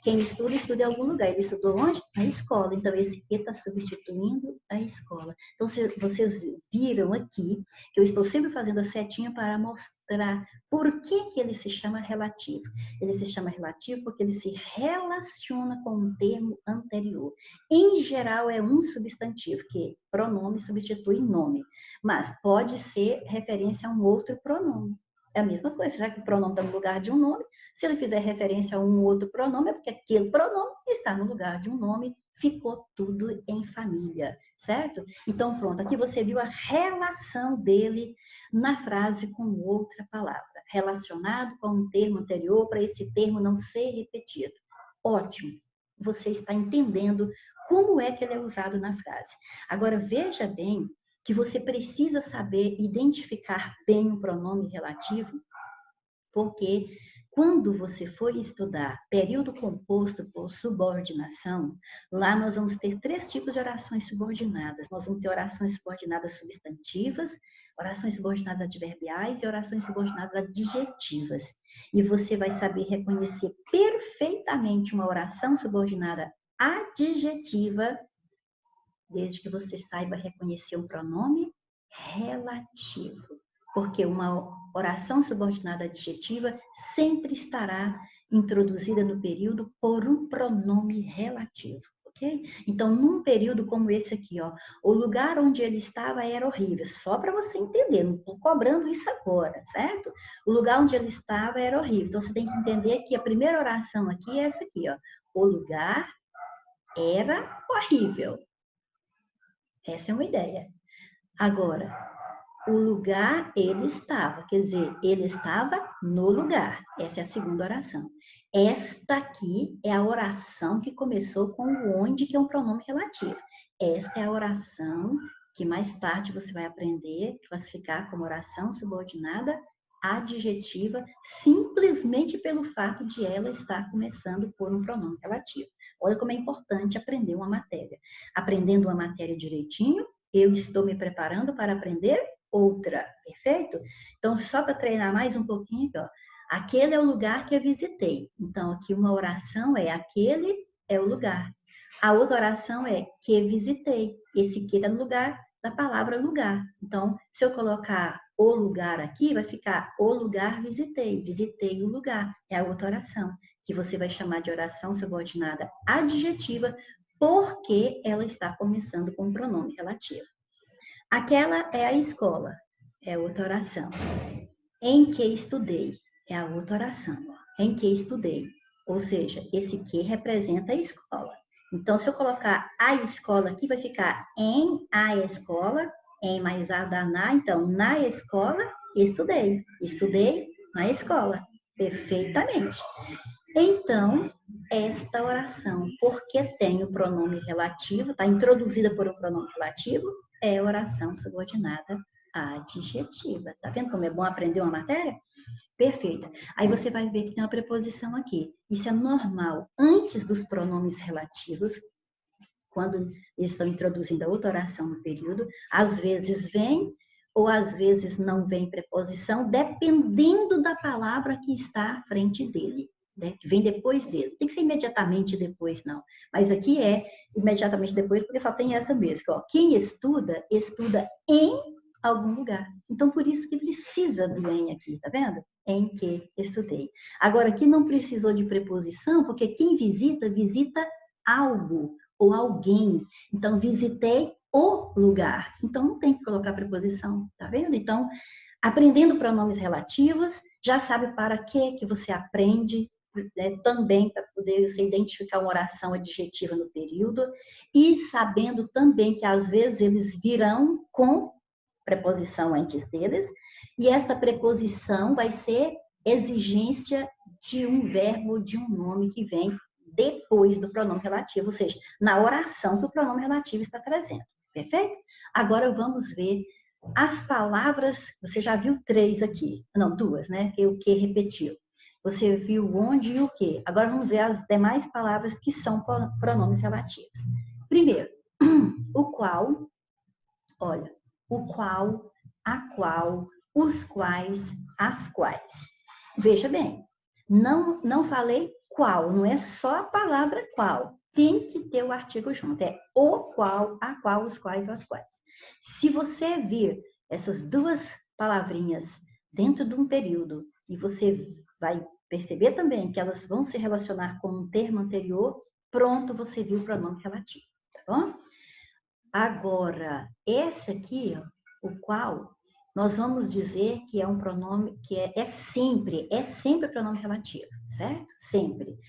quem estuda, estuda em algum lugar. Ele estudou onde? Na escola. Então, esse aqui está substituindo a escola. Então, vocês viram aqui que eu estou sempre fazendo a setinha para mostrar por que ele se chama relativo. Ele se chama relativo porque ele se relaciona com um termo anterior. Em geral, é um substantivo, que pronome substitui nome. Mas pode ser referência a um outro pronome. É a mesma coisa, já que o pronome está no lugar de um nome, se ele fizer referência a um outro pronome, é porque aquele pronome está no lugar de um nome, ficou tudo em família, certo? Então, pronto, aqui você viu a relação dele na frase com outra palavra, relacionado com um termo anterior, para esse termo não ser repetido. Ótimo, você está entendendo como é que ele é usado na frase. Agora, veja bem que você precisa saber identificar bem o pronome relativo, porque quando você for estudar período composto por subordinação, lá nós vamos ter 3 tipos de orações subordinadas. Nós vamos ter orações subordinadas substantivas, orações subordinadas adverbiais e orações subordinadas adjetivas. E você vai saber reconhecer perfeitamente uma oração subordinada adjetiva, desde que você saiba reconhecer o pronome relativo. Porque uma oração subordinada adjetiva sempre estará introduzida no período por um pronome relativo, ok? Então, num período como esse aqui, ó, o lugar onde ele estava era horrível, só para você entender, não estou cobrando isso agora, certo? O lugar onde ele estava era horrível. Então, você tem que entender que a primeira oração aqui é essa aqui, ó. O lugar era horrível. Essa é uma ideia. Agora, o lugar ele estava, quer dizer, ele estava no lugar. Essa é a segunda oração. Esta aqui é a oração que começou com o onde, que é um pronome relativo. Esta é a oração que mais tarde você vai aprender a classificar como oração subordinada adjetiva, simplesmente pelo fato de ela estar começando por um pronome relativo. Olha como é importante aprender uma matéria. Aprendendo uma matéria direitinho, eu estou me preparando para aprender outra, perfeito? Então, só para treinar mais um pouquinho, ó, aquele é o lugar que eu visitei. Então, aqui uma oração é aquele é o lugar. A outra oração é que visitei. Esse que está no lugar, da palavra lugar. Então, se eu colocar o lugar aqui, vai ficar o lugar visitei, visitei o lugar. É a outra oração, que você vai chamar de oração subordinada adjetiva, porque ela está começando com um pronome relativo. Aquela é a escola, é outra oração. Em que estudei, é a outra oração. Em que estudei, ou seja, esse que representa a escola. Então, se eu colocar a escola aqui, vai ficar em a escola, em mais a da na. Então, na escola, estudei. Estudei na escola. Perfeitamente. Então, esta oração, porque tem o pronome relativo, está introduzida por um pronome relativo, é oração subordinada adjetiva. Tá vendo como é bom aprender uma matéria? Perfeito. Aí você vai ver que tem uma preposição aqui. Isso é normal. Antes dos pronomes relativos, quando eles estão introduzindo a outra oração no período, às vezes vem ou às vezes não vem preposição, dependendo da palavra que está à frente dele, né? Que vem depois dele. Tem que ser imediatamente depois, não. Mas aqui é imediatamente depois, porque só tem essa mesma. Ó. Quem estuda, estuda em algum lugar. Então, por isso que precisa do em aqui, tá vendo? Em que estudei. Agora, aqui não precisou de preposição, porque quem visita, visita algo ou alguém. Então, visitei o lugar. Então, não tem que colocar preposição, tá vendo? Então, aprendendo pronomes relativos, já sabe para que você aprende, né, também para poder você identificar uma oração adjetiva no período e sabendo também que às vezes eles virão com preposição antes deles, e esta preposição vai ser exigência de um verbo, de um nome que vem depois do pronome relativo, ou seja, na oração que o pronome relativo está trazendo. Perfeito? Agora vamos ver as palavras, você já viu 3 aqui, não, 2, né? Que o que repetiu. Você viu onde e o que. Agora vamos ver as demais palavras que são pronomes relativos. Primeiro, o qual, olha, o qual, a qual, os quais, as quais. Veja bem, não falei qual, não é só a palavra qual. Tem que ter o artigo junto. É o qual, a qual, os quais, as quais. Se você vir essas duas palavrinhas dentro de um período e você vai perceber também que elas vão se relacionar com um termo anterior, pronto, você viu o pronome relativo, tá bom? Agora, esse aqui, ó, o qual, nós vamos dizer que é um pronome que é sempre pronome relativo, certo? Sempre.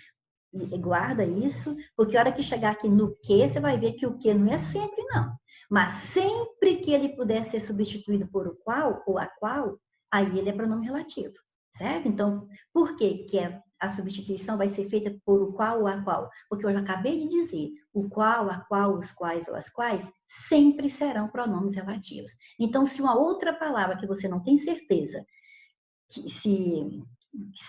E guarda isso, porque a hora que chegar aqui no que, você vai ver que o que não é sempre, não. Mas sempre que ele puder ser substituído por o qual ou a qual, aí ele é pronome relativo, certo? Então, por que a substituição vai ser feita por o qual ou a qual? Porque eu já acabei de dizer, o qual, a qual, os quais ou as quais sempre serão pronomes relativos. Então, se uma outra palavra que você não tem certeza que se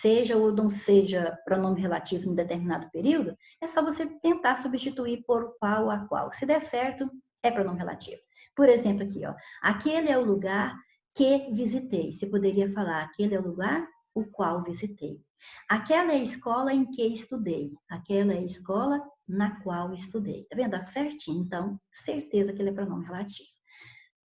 seja ou não seja pronome relativo em determinado período, é só você tentar substituir por qual a qual. Se der certo, é pronome relativo. Por exemplo, aqui, ó, aquele é o lugar que visitei. Você poderia falar, aquele é o lugar o qual visitei. Aquela é a escola em que estudei. Aquela é a escola na qual estudei. Tá vendo? Dá certinho. Então, certeza que ele é pronome relativo.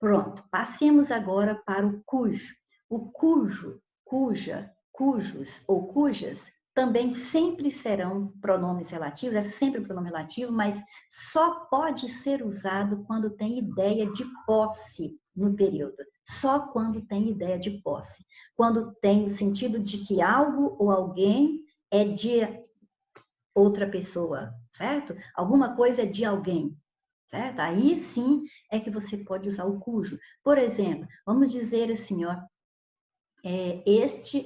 Pronto. Passemos agora para o cujo. O cujo, cuja, cujos ou cujas também sempre serão pronomes relativos, é sempre pronome relativo, mas só pode ser usado quando tem ideia de posse no período. Só quando tem ideia de posse. Quando tem o sentido de que algo ou alguém é de outra pessoa, certo? Alguma coisa é de alguém, certo? Aí sim é que você pode usar o cujo. Por exemplo, vamos dizer assim, ó,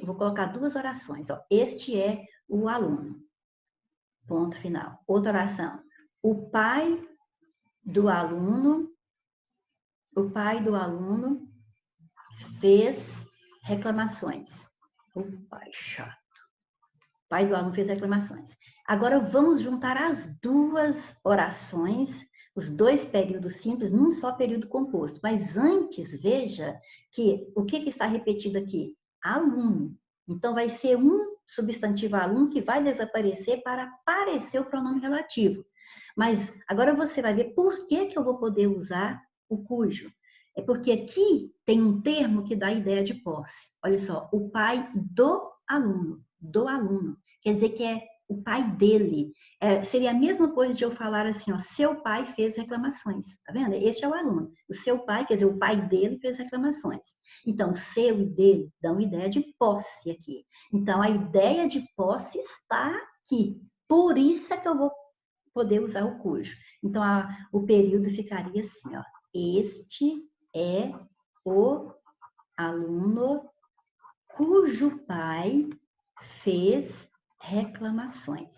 vou colocar 2 orações, ó. Este é o aluno. Ponto final. Outra oração. O pai do aluno fez reclamações. O pai chato. O pai do aluno fez reclamações. Agora vamos juntar as 2 orações, os 2 períodos simples, num só período composto. Mas antes, veja que o que está repetido aqui? Aluno. Então, vai ser um substantivo aluno que vai desaparecer para aparecer o pronome relativo. Mas agora você vai ver por que eu vou poder usar o cujo. É porque aqui tem um termo que dá a ideia de posse. Olha só, o pai do aluno, do aluno. Quer dizer que é o pai dele. Seria a mesma coisa de eu falar assim, ó, seu pai fez reclamações. Tá vendo? Este é o aluno. O seu pai, quer dizer, o pai dele fez reclamações. Então, seu e dele dão ideia de posse aqui. Então, a ideia de posse está aqui. Por isso é que eu vou poder usar o cujo. Então, o período ficaria assim, ó. Este é o aluno cujo pai fez reclamações.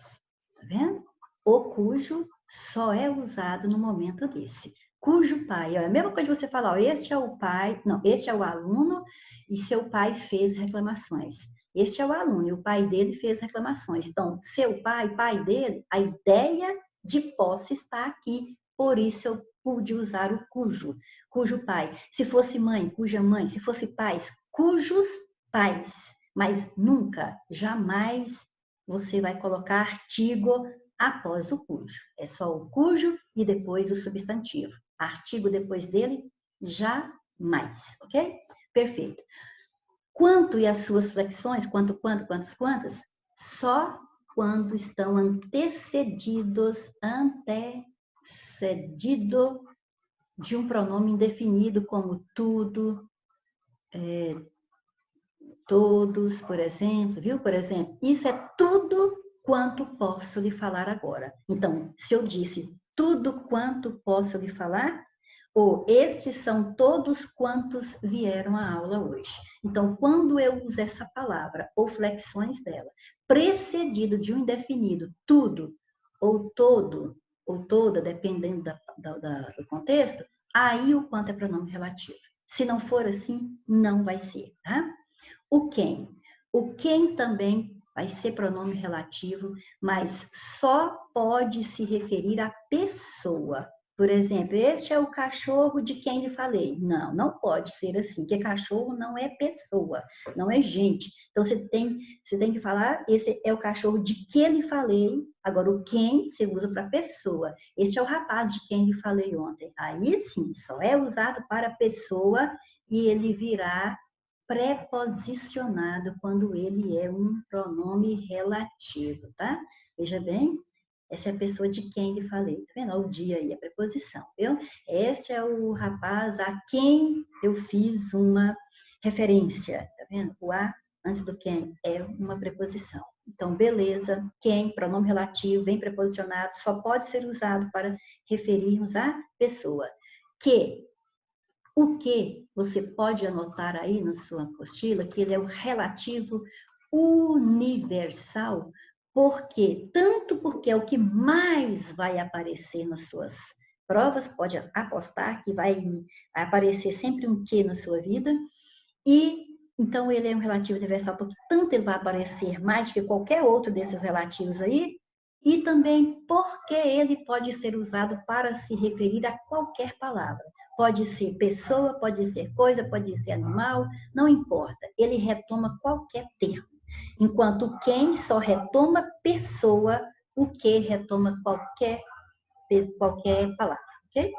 Tá vendo? O cujo só é usado no momento desse. Cujo pai, ó, é a mesma coisa de você falar, ó, este é o pai, não, este é o aluno e seu pai fez reclamações. Este é o aluno e o pai dele fez reclamações. Então, seu pai, pai dele, a ideia de posse está aqui. Por isso eu pude usar o cujo. Cujo pai. Se fosse mãe, cuja mãe. Se fosse pais, cujos pais. Mas nunca, jamais você vai colocar artigo após o cujo. É só o cujo e depois o substantivo. Artigo depois dele, jamais. Ok? Perfeito. Quanto e as suas flexões, quanto, quantas, só quando estão antecedido de um pronome indefinido, como tudo, todos, por exemplo, viu? Por exemplo, isso é tudo quanto posso lhe falar agora. Então, se eu disse tudo quanto posso lhe falar, ou estes são todos quantos vieram à aula hoje. Então, quando eu uso essa palavra, ou flexões dela, precedido de um indefinido, tudo, ou todo, ou toda, dependendo do contexto, aí o quanto é pronome relativo. Se não for assim, não vai ser, tá? O quem. O quem também vai ser pronome relativo, mas só pode se referir à pessoa. Por exemplo, este é o cachorro de quem lhe falei. Não, não pode ser assim, porque cachorro não é pessoa, não é gente. Então, você tem que falar, esse é o cachorro de que lhe falei. Agora, o quem você usa para pessoa. Este é o rapaz de quem lhe falei ontem. Aí sim, só é usado para pessoa e ele virá preposicionado quando ele é um pronome relativo, tá? Veja bem, essa é a pessoa de quem lhe falei, tá vendo? O dia aí, a preposição, viu? Este é o rapaz a quem eu fiz uma referência, tá vendo? O a antes do quem é uma preposição. Então, beleza, quem, pronome relativo, vem preposicionado, só pode ser usado para referirmos a pessoa. Que, o que você pode anotar aí na sua apostila, que ele é o relativo universal, tanto porque é o que mais vai aparecer nas suas provas, pode apostar que vai aparecer sempre um que na sua vida, e então ele é um relativo universal porque tanto ele vai aparecer mais do que qualquer outro desses relativos aí, e também porque ele pode ser usado para se referir a qualquer palavra. Pode ser pessoa, pode ser coisa, pode ser animal, não importa. Ele retoma qualquer termo. Enquanto quem só retoma pessoa, o que retoma qualquer palavra, ok?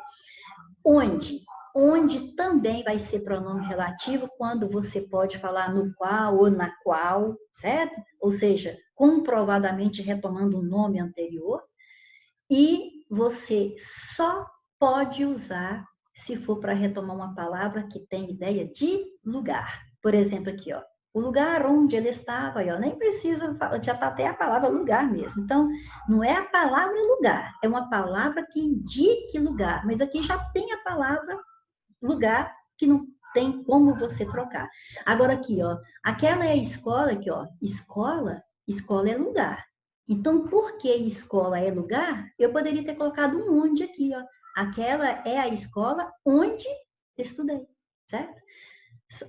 Onde também vai ser pronome relativo quando você pode falar no qual ou na qual, certo? Ou seja, comprovadamente retomando o nome anterior. E você só pode usar se for para retomar uma palavra que tem ideia de lugar. Por exemplo, aqui, ó, o lugar onde ele estava, ó, nem precisa, já está até a palavra lugar mesmo. Então, não é a palavra lugar, é uma palavra que indique lugar, mas aqui já tem a palavra lugar que não tem como você trocar. Agora aqui, ó, aquela é a escola aqui, ó, escola é lugar. Então, por que escola é lugar? Eu poderia ter colocado um onde aqui, ó. Aquela é a escola onde estudei, certo?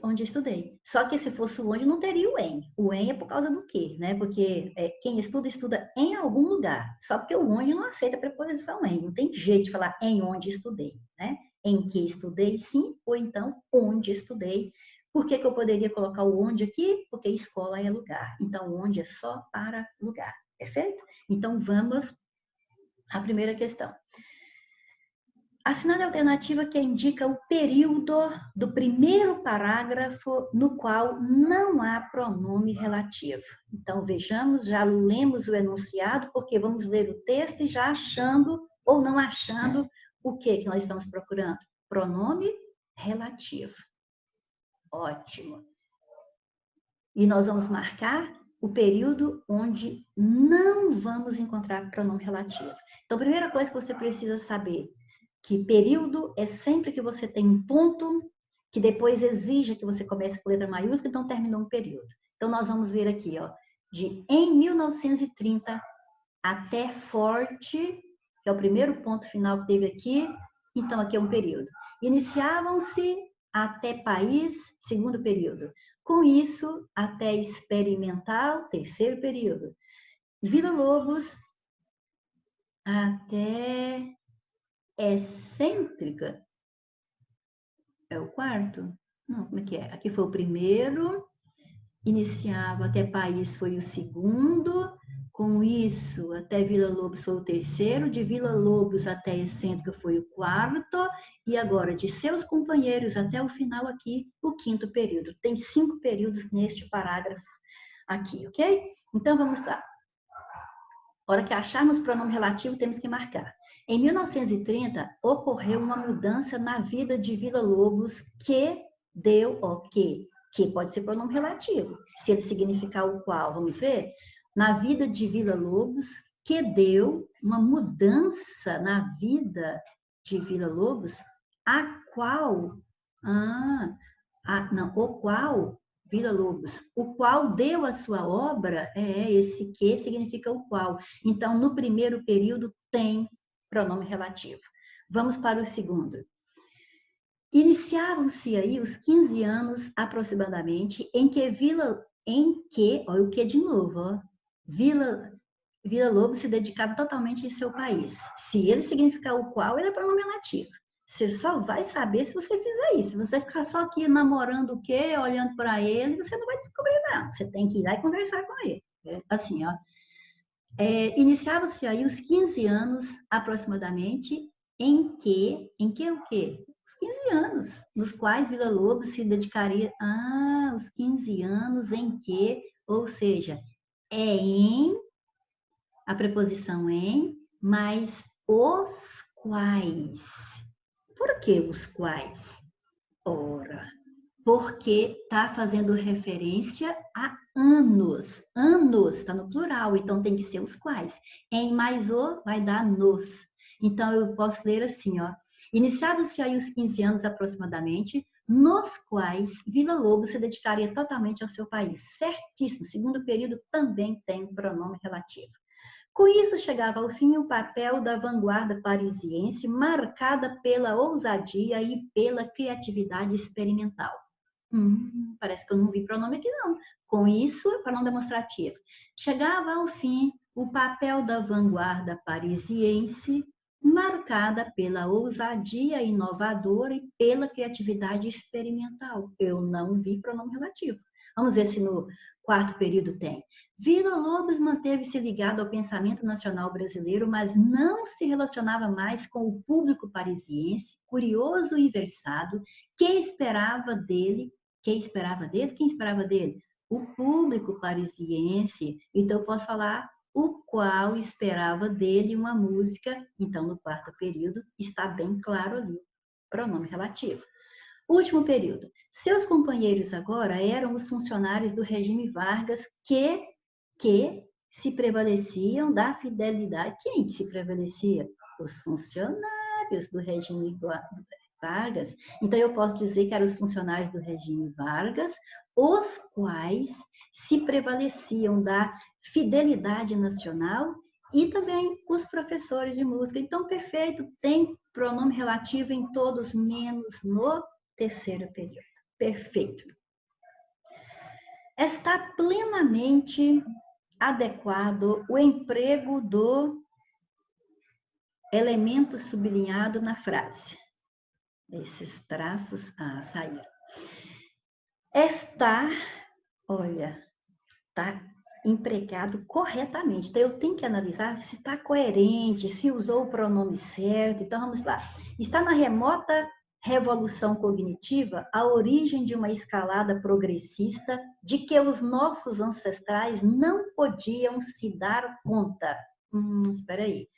Onde estudei. Só que se fosse o onde, não teria o em. O em é por causa do quê, né? Porque quem estuda, estuda em algum lugar. Só porque o onde não aceita a preposição em. Não tem jeito de falar em onde estudei, né? Em que estudei, sim, ou então onde estudei. Por que eu poderia colocar o onde aqui? Porque escola é lugar. Então, onde é só para lugar. Perfeito? Então, vamos à primeira questão. Assinale a alternativa que indica o período do primeiro parágrafo no qual não há pronome relativo. Então, vejamos, já lemos o enunciado, porque vamos ler o texto e já achando ou não achando o que nós estamos procurando? Pronome relativo. Ótimo. E nós vamos marcar o período onde não vamos encontrar pronome relativo. Então, a primeira coisa que você precisa saber, que período é sempre que você tem um ponto que depois exija que você comece com letra maiúscula, então terminou um período. Então, nós vamos ver aqui, ó, de em 1930 até Forte, que é o primeiro ponto final que teve aqui, então aqui é um período. Iniciavam-se até País, segundo período. Com isso, até Experimental, terceiro período. Vila Lobos, até Excêntrica, é o quarto? Não, como é que é? Aqui foi o primeiro, iniciava até País foi o segundo, com isso até Vila Lobos foi o terceiro, de Vila Lobos até Excêntrica foi o quarto, e agora de seus companheiros até o final aqui, o quinto período. Tem 5 períodos neste parágrafo aqui, ok? Então vamos lá. A hora que acharmos pronome relativo, temos que marcar. Em 1930, ocorreu uma mudança na vida de Vila Lobos que deu o quê? Que pode ser pronome relativo. Se ele significar o qual, vamos ver? Na vida de Vila Lobos, que deu uma mudança na vida de Vila Lobos, a qual... o qual... Vila Lobos, o qual deu a sua obra, esse que significa o qual. Então, no primeiro período tem pronome relativo. Vamos para o segundo. Iniciaram-se aí os 15 anos, aproximadamente, olha o que de novo, ó, Vila Lobos se dedicava totalmente em seu país. Se ele significar o qual, ele é pronome relativo. Você só vai saber se você fizer isso. Se você ficar só aqui namorando o quê, olhando para ele, você não vai descobrir nada. Você tem que ir lá e conversar com ele. Assim, ó. Iniciava-se aí os 15 anos, aproximadamente, em que o quê? Os 15 anos, nos quais Vila Lobos se dedicaria... os 15 anos em que, ou seja, a preposição em, mas os quais. Por que os quais? Ora, porque está fazendo referência a anos. Anos está no plural, então tem que ser os quais. Em mais o vai dar nos. Então eu posso ler assim, ó. Iniciados-se aí os 15 anos aproximadamente, nos quais Vila Lobos se dedicaria totalmente ao seu país. Certíssimo. Segundo período também tem pronome relativo. Com isso, chegava ao fim o papel da vanguarda parisiense, marcada pela ousadia e pela criatividade experimental. Parece que eu não vi pronome aqui, não. Com isso, pronome demonstrativo. Chegava ao fim o papel da vanguarda parisiense, marcada pela ousadia inovadora e pela criatividade experimental. Eu não vi pronome relativo. Vamos ver se no quarto período tem. Vila Lobos manteve-se ligado ao pensamento nacional brasileiro, mas não se relacionava mais com o público parisiense, curioso e versado, que esperava dele? Quem esperava dele? O público parisiense. Então, eu posso falar o qual esperava dele uma música. Então, no quarto período, está bem claro ali, pronome relativo. Último período. Seus companheiros agora eram os funcionários do regime Vargas que se prevaleciam da fidelidade. Quem se prevalecia? Os funcionários do regime Vargas. Então, eu posso dizer que eram os funcionários do regime Vargas, os quais se prevaleciam da fidelidade nacional e também os professores de música. Então, perfeito, tem pronome relativo em todos, menos no terceiro período. Perfeito. Está plenamente adequado o emprego do elemento sublinhado na frase. Esses traços saíram. Está empregado corretamente. Então, eu tenho que analisar se está coerente, se usou o pronome certo. Então, vamos lá. Está na remota revolução cognitiva a origem de uma escalada progressista de que os nossos ancestrais não podiam se dar conta. Espera aí.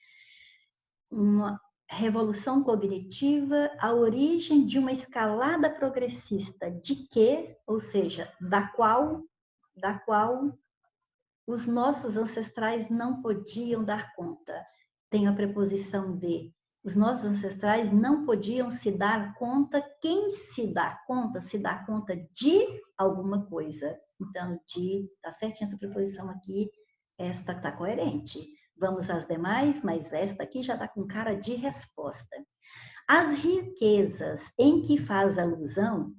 Uma revolução cognitiva, a origem de uma escalada progressista de que, ou seja, da qual os nossos ancestrais não podiam dar conta. Tem a preposição de. Os nossos ancestrais não podiam se dar conta. Quem se dá conta de alguma coisa. Então, de, tá certinho essa preposição aqui, esta está coerente. Vamos às demais, mas esta aqui já está com cara de resposta. As riquezas em que faz alusão,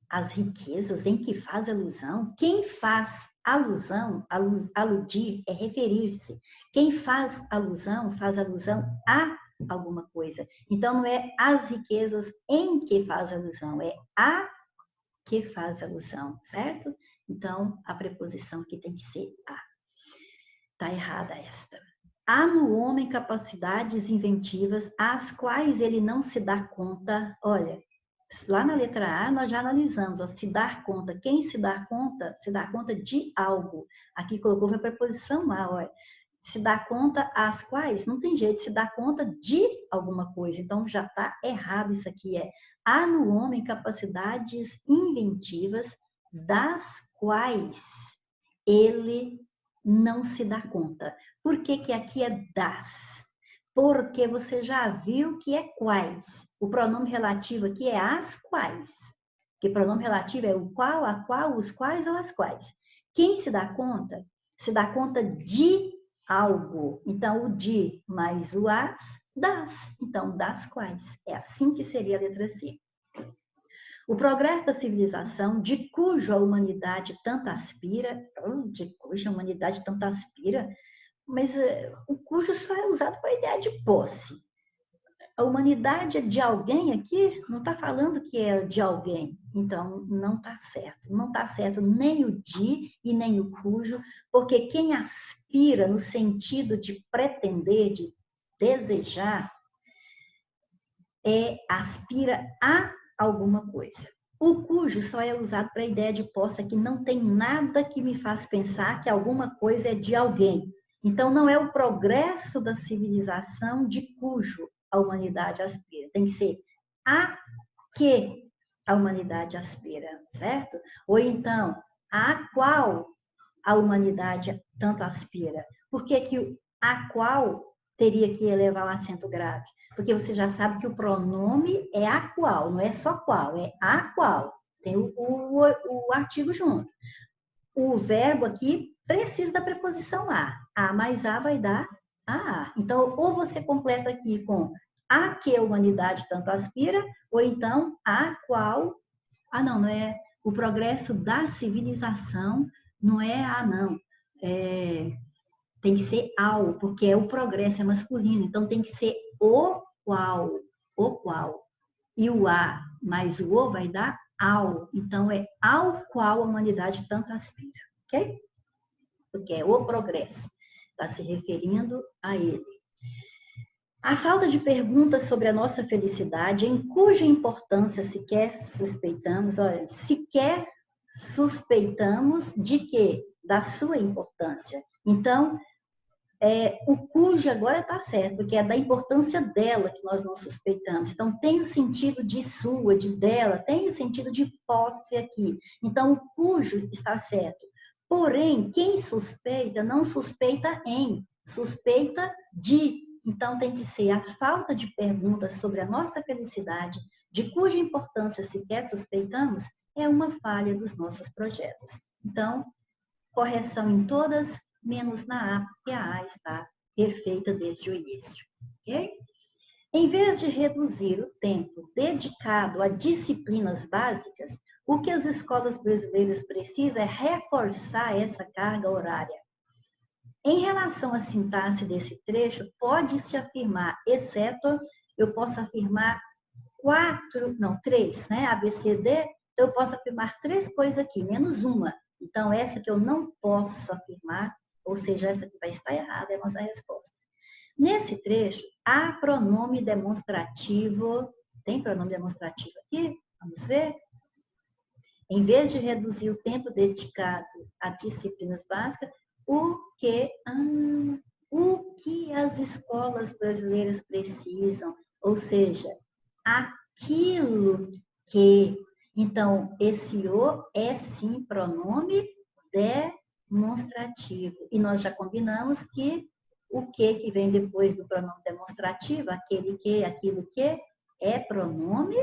as riquezas em que faz alusão, quem faz alusão, aludir é referir-se. Quem faz alusão a alguma coisa. Então, não é as riquezas em que faz alusão, é a que faz alusão, certo? Então, a preposição aqui tem que ser a. Está errada esta. Há no homem capacidades inventivas às quais ele não se dá conta. Olha, lá na letra A nós já analisamos, se dar conta. Quem se dá conta de algo. Aqui colocou a preposição a, olha. Se dá conta às quais, não tem jeito, se dá conta de alguma coisa. Então já está errado isso aqui. Há no homem capacidades inventivas das quais ele não se dá conta. Por que que aqui é das? Porque você já viu que é quais. O pronome relativo aqui é as quais. Porque pronome relativo é o qual, a qual, os quais ou as quais. Quem se dá conta? Se dá conta de algo. Então, o de mais o as, das. Então, das quais. É assim que seria a letra C. O progresso da civilização, de cuja a humanidade tanto aspira, mas o cujo só é usado para a ideia de posse. A humanidade é de alguém aqui? Não está falando que é de alguém. Então, não está certo. Não está certo nem o de e nem o cujo, porque quem aspira no sentido de pretender, de desejar, aspira a alguma coisa. O cujo só é usado para a ideia de posse, que não tem nada que me faz pensar que alguma coisa é de alguém. Então, não é o progresso da civilização de cujo a humanidade aspira. Tem que ser a que a humanidade aspira, certo? Ou então, a qual a humanidade tanto aspira. Por que a qual teria que elevar o acento grave? Porque você já sabe que o pronome é a qual, não é só qual, é a qual. Tem o artigo junto. O verbo aqui precisa da preposição a. A mais a vai dar a. Então, ou você completa aqui com a que a humanidade tanto aspira, ou então a qual... não é o progresso da civilização, não é a, não. Tem que ser ao, porque é o progresso, é masculino. Então, tem que ser o qual. E o a mais o o vai dar ao. Então, é ao qual a humanidade tanto aspira. Ok? Porque é o progresso. Está se referindo a ele. A falta de perguntas sobre a nossa felicidade, em cuja importância sequer suspeitamos, sequer suspeitamos de quê? Da sua importância. Então, o cujo agora está certo, porque é da importância dela que nós não suspeitamos. Então, tem o sentido de sua, de dela, tem o sentido de posse aqui. Então, o cujo está certo. Porém, quem suspeita, não suspeita em, suspeita de. Então, tem que ser a falta de perguntas sobre a nossa felicidade, de cuja importância sequer suspeitamos, é uma falha dos nossos projetos. Então, correção em todas, menos na A, porque a A está perfeita desde o início. Ok? Em vez de reduzir o tempo dedicado a disciplinas básicas, o que as escolas brasileiras precisam é reforçar essa carga horária. Em relação à sintaxe desse trecho, pode-se afirmar, exceto, eu posso afirmar três, né? A, B, C, D, então eu posso afirmar três coisas aqui, menos uma. Então, essa que eu não posso afirmar, ou seja, essa que vai estar errada é a nossa resposta. Nesse trecho, há pronome demonstrativo. Tem pronome demonstrativo aqui? Vamos ver? Em vez de reduzir o tempo dedicado a disciplinas básicas, o que as escolas brasileiras precisam, ou seja, aquilo que. Então, esse o é sim pronome demonstrativo. E nós já combinamos que o que vem depois do pronome demonstrativo, aquele que, aquilo que, é pronome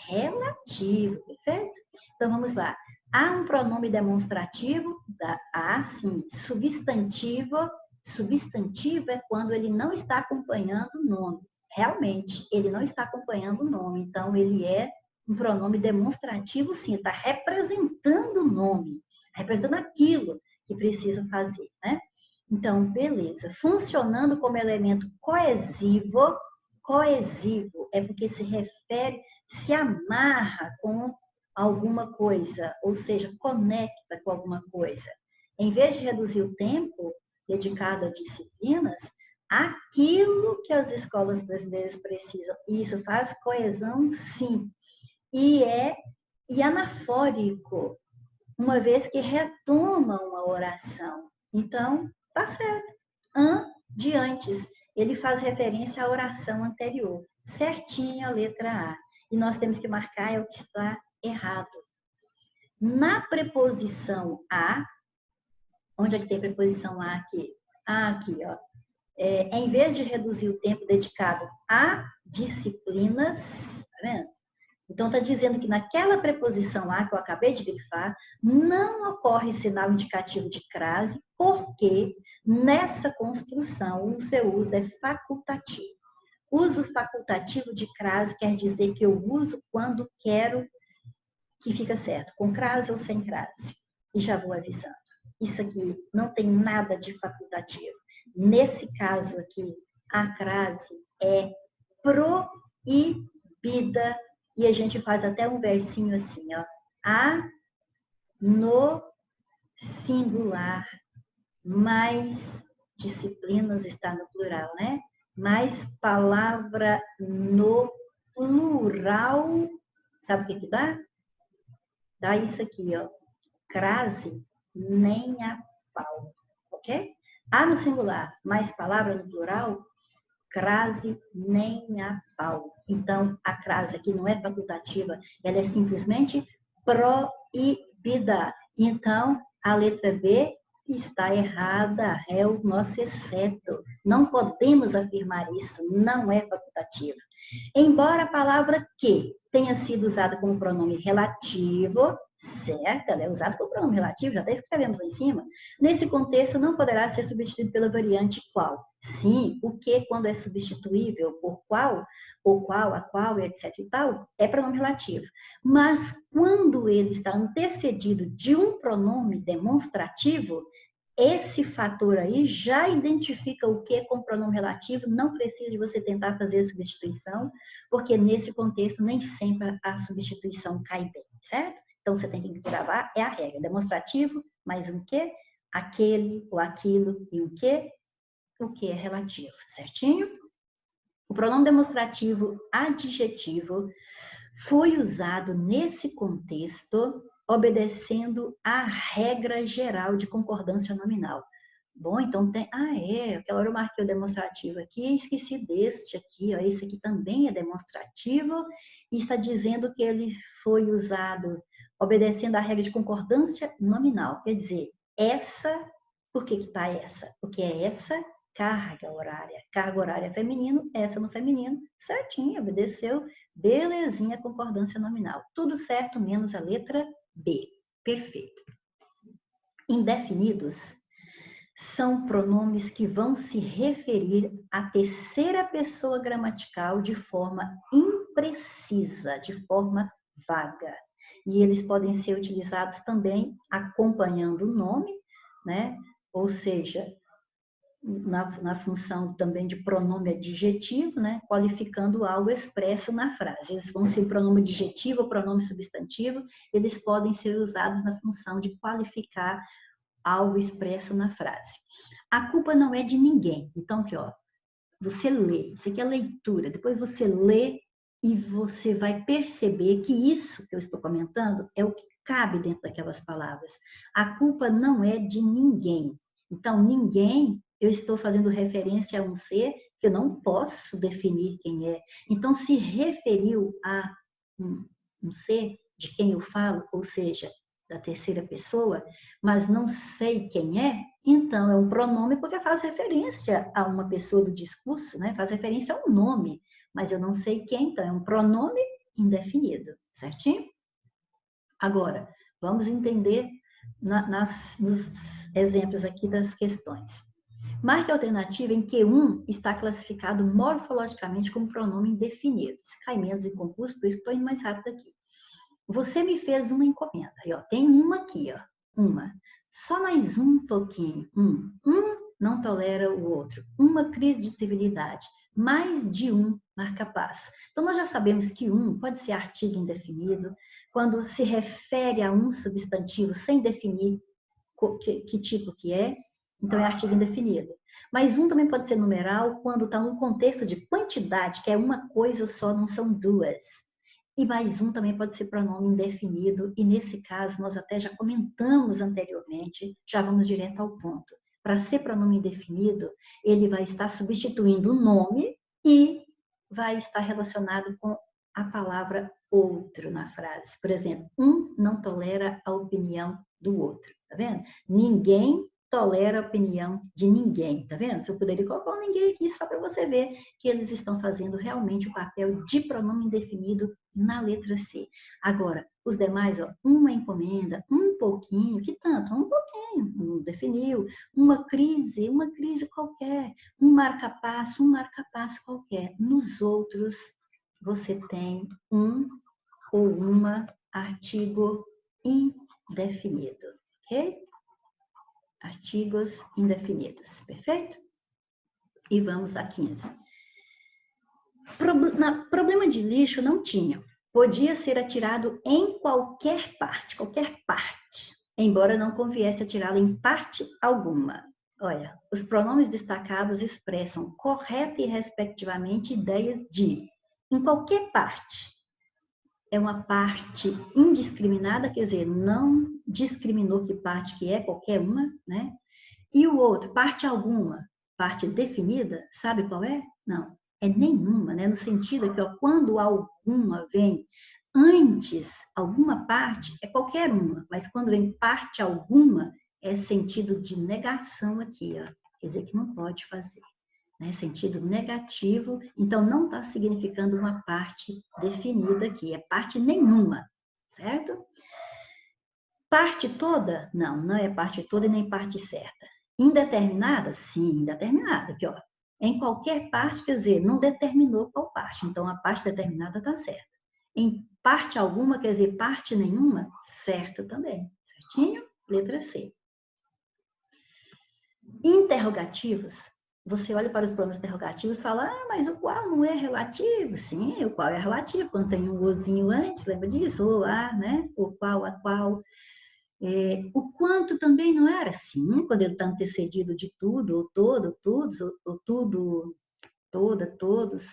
relativo, perfeito? Então, vamos lá. Há um pronome demonstrativo? Há, sim. Substantivo. Substantivo é quando ele não está acompanhando o nome. Realmente, ele não está acompanhando o nome. Então, ele é um pronome demonstrativo, sim. Está representando o nome. Representando aquilo que precisa fazer, né? Então, beleza. Funcionando como elemento coesivo. Coesivo é porque se refere, se amarra com alguma coisa, ou seja, conecta com alguma coisa. Em vez de reduzir o tempo dedicado a disciplinas, aquilo que as escolas brasileiras precisam, isso faz coesão, sim. E é anafórico, uma vez que retoma uma oração. Então, tá certo. De antes, ele faz referência à oração anterior. Certinho a letra A. E nós temos que marcar o que está errado. Na preposição a, onde é que tem preposição a aqui? Aqui, ó. Em vez de reduzir o tempo dedicado a disciplinas, tá vendo? Então, está dizendo que naquela preposição a que eu acabei de grifar, não ocorre sinal indicativo de crase, porque nessa construção o seu uso é facultativo. Uso facultativo de crase quer dizer que eu uso quando quero que fica certo, com crase ou sem crase. E já vou avisando. Isso aqui não tem nada de facultativo. Nesse caso aqui, a crase é proibida. E a gente faz até um versinho assim, ó. A no singular, mais disciplinas está no plural, né? Mais palavra no plural. Sabe o que dá? Dá isso aqui, ó. Crase, nem a pau. Ok? A no singular, mais palavra no plural, crase, nem a pau. Então, a crase aqui não é facultativa, ela é simplesmente proibida. Então, a letra B está errada, é o nosso exceto. Não podemos afirmar isso, não é facultativa. Embora a palavra que tenha sido usada como pronome relativo, certo? Ela é usada como pronome relativo, já até escrevemos lá em cima. Nesse contexto, não poderá ser substituído pela variante qual. Sim, o que, quando é substituível por qual, ou qual, a qual, etc e tal, é pronome relativo. Mas quando ele está antecedido de um pronome demonstrativo, esse fator aí já identifica o que com pronome relativo, não precisa de você tentar fazer a substituição, porque nesse contexto nem sempre a substituição cai bem, certo? Então, você tem que gravar, é a regra. Demonstrativo, mais um que, aquele ou aquilo e o que é relativo, certinho? O pronome demonstrativo adjetivo foi usado nesse contexto, obedecendo à regra geral de concordância nominal. Bom, então tem... aquela hora eu marquei o demonstrativo aqui, esqueci deste aqui, ó, esse aqui também é demonstrativo, e está dizendo que ele foi usado obedecendo à regra de concordância nominal. Quer dizer, essa, por que está essa? Porque é essa carga horária. Carga horária feminino, essa no feminino, certinho, obedeceu, belezinha, concordância nominal. Tudo certo, menos a letra B. Perfeito. Indefinidos são pronomes que vão se referir à terceira pessoa gramatical de forma imprecisa, de forma vaga. E eles podem ser utilizados também acompanhando o nome, né? Ou seja, na função também de pronome adjetivo, né? Qualificando algo expresso na frase. Eles vão ser pronome adjetivo ou pronome substantivo, eles podem ser usados na função de qualificar algo expresso na frase. A culpa não é de ninguém. Então, aqui, ó, você lê, isso aqui é leitura, depois você lê e você vai perceber que isso que eu estou comentando é o que cabe dentro daquelas palavras. A culpa não é de ninguém. Então, ninguém, eu estou fazendo referência a um ser que eu não posso definir quem é. Então, se referiu a um ser de quem eu falo, ou seja, da terceira pessoa, mas não sei quem é, então é um pronome porque faz referência a uma pessoa do discurso, né? Faz referência a um nome, mas eu não sei quem, então é um pronome indefinido, certinho? Agora, vamos entender nos exemplos aqui das questões. Marque a alternativa em que um está classificado morfologicamente como pronome indefinido. Se cai menos em concurso, por isso que estou indo mais rápido aqui. Você me fez uma encomenda. E, ó, tem uma aqui, ó. Uma. Só mais um pouquinho. Um não tolera o outro. Uma crise de civilidade. Mais de um marca-passo. Então, nós já sabemos que um pode ser artigo indefinido, quando se refere a um substantivo sem definir que tipo que é, então é artigo indefinido. Mas um também pode ser numeral quando está num contexto de quantidade, que é uma coisa só, não são duas. E mais um também pode ser pronome indefinido, e nesse caso nós até já comentamos anteriormente, já vamos direto ao ponto. Para ser pronome indefinido, ele vai estar substituindo o nome e vai estar relacionado com a palavra outro na frase. Por exemplo, um não tolera a opinião do outro, tá vendo? Ninguém tolera a opinião de ninguém, tá vendo? Eu poderia colocar um ninguém aqui só para você ver que eles estão fazendo realmente o papel de pronome indefinido na letra C. Agora, os demais, ó, uma encomenda, um pouquinho, que tanto? Um pouquinho, não definiu. Uma crise qualquer. Um marca-passo qualquer. Nos outros, você tem um ou uma artigo indefinido, ok? Artigos indefinidos, perfeito? E vamos a 15. Problema de lixo não tinha. Podia ser atirado em qualquer parte, embora não conviesse atirá-lo em parte alguma. Olha, os pronomes destacados expressam correta e respectivamente ideias de em qualquer parte. É uma parte indiscriminada, quer dizer, não discriminou que parte que é, qualquer uma, né? E o outro, parte alguma, parte definida, sabe qual é? Não, é nenhuma, né? No sentido que, ó, quando alguma vem antes, alguma parte, é qualquer uma, mas quando vem parte alguma, é sentido de negação aqui, ó. Quer dizer que não pode fazer. Né? Sentido negativo, então não está significando uma parte definida aqui, é parte nenhuma, certo? Parte toda? Não, não é parte toda e nem parte certa. Indeterminada? Sim, indeterminada. Aqui, ó. Em qualquer parte, quer dizer, não determinou qual parte, então a parte determinada está certa. Em parte alguma, quer dizer, parte nenhuma, certo também. Certinho? Letra C. Interrogativos. Você olha para os pronomes interrogativos e fala, mas o qual não é relativo? Sim, o qual é relativo, quando tem um ozinho antes, lembra disso? O a, né? O qual, a qual. O quanto também não era? Sim, quando ele está antecedido de tudo, ou todo, todos, ou tudo, toda, todos.